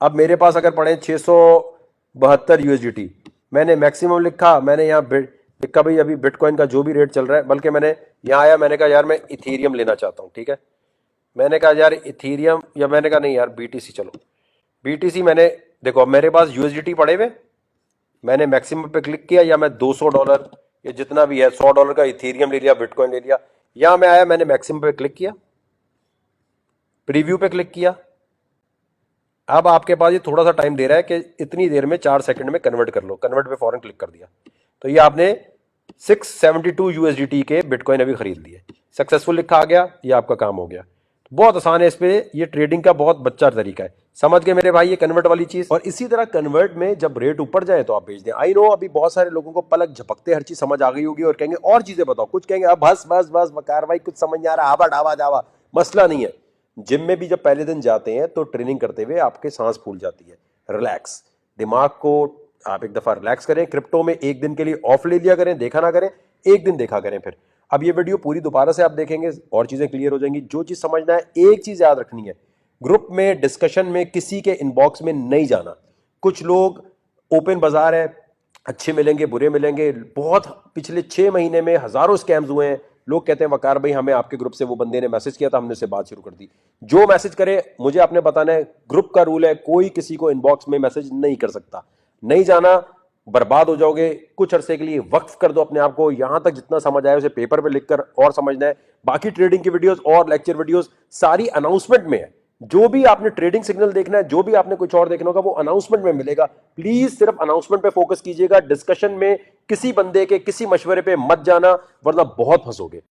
Speaker 1: अब मेरे पास अगर पड़े 672 यूएसडीटी, मैंने मैक्सिमम लिखा, मैंने यहां लिखा भाई अभी बिटकॉइन का जो भी रेट चल रहा है, बल्कि मैंने यहां आया, मैंने कहा यार मैं इथीरियम लेना चाहता हूं, ठीक है। मैंने कहा यार इथीरियम, या मैंने कहा नहीं यार बीटीसी, चलो बीटीसी। मैंने देखो अब मेरे पास यूएसडीटी पड़े हुए, मैंने मैक्सिमम पे क्लिक किया, या मैं $200 या जितना भी है $100 का इथीरियम ले लिया, बिटकॉइन ले लिया। यहां मैं आया, मैंने मैक्सिमम पे क्लिक किया, प्रीव्यू पे क्लिक किया। अब आपके पास ये थोड़ा सा टाइम दे रहा है कि इतनी देर में 4 सेकंड में कन्वर्ट कर लो, कन्वर्ट पे फौरन क्लिक कर दिया, तो ये आपने 672 यूएसडीटी के बिटकॉइन अभी खरीद लिए, सक्सेसफुल लिखा आ गया, ये आपका काम हो गया। बहुत आसान है, इस पे ये ट्रेडिंग का बहुत बच्चा तरीका है, समझ गए मेरे भाई ये कन्वर्ट वाली चीज। और इसी तरह कन्वर्ट में जब रेट ऊपर जाए तो आप बेच दें। आई नो अभी बहुत सारे लोगों को पलक झपकते हर चीज समझ आ गई होगी और कहेंगे और चीजें बताओ, कुछ कहेंगे अब बस बस बस वकार भाई कुछ समझ नहीं आ रहा, आवा डावा जावा, मसला नहीं है। जिम में भी जब पहले दिन जाते हैं तो ट्रेनिंग करते हुए आपके सांस फूल जाती है, रिलैक्स, दिमाग को आप एक दफा रिलैक्स करें। क्रिप्टो में एक दिन के लिए ऑफ ले लिया करें, देखा ना करें, एक दिन देखा करें फिर। अब ये वीडियो पूरी दोबारा से आप देखेंगे और चीजें क्लियर हो जाएंगी। जो चीज समझना है, एक चीज याद रखनी है, ग्रुप में डिस्कशन में किसी के इनबॉक्स में नहीं जाना। कुछ लोग, ओपन बाजार है, अच्छे मिलेंगे बुरे मिलेंगे, बहुत पिछले 6 महीने में हजारों स्कैम्स हुए हैं। लोग कहते हैं वकार भाई हमें आपके ग्रुप से वो बंदे ने मैसेज किया था, हमने उससे बात शुरू कर दी। जो मैसेज करे मुझे आपने बताना है, ग्रुप का रूल है कोई किसी को इनबॉक्स में मैसेज नहीं कर सकता। नहीं जाना, बर्बाद हो जाओगे। कुछ अरसे के लिए वक्फ कर दो अपने आप को, यहां तक जितना समझ आया उसे पेपर पे लिखकर और समझना है। बाकी ट्रेडिंग की वीडियोस और लेक्चर वीडियोस सारी अनाउंसमेंट में है। जो भी आपने ट्रेडिंग सिग्नल देखना है, जो भी आपने कुछ और देखना होगा, वो अनाउंसमेंट में मिलेगा। प्लीज सिर्फ अनाउंसमेंट पे फोकस कीजिएगा। डिस्कशन में किसी बंदे के किसी मशवरे पे मत जाना, वरना बहुत फंसोगे।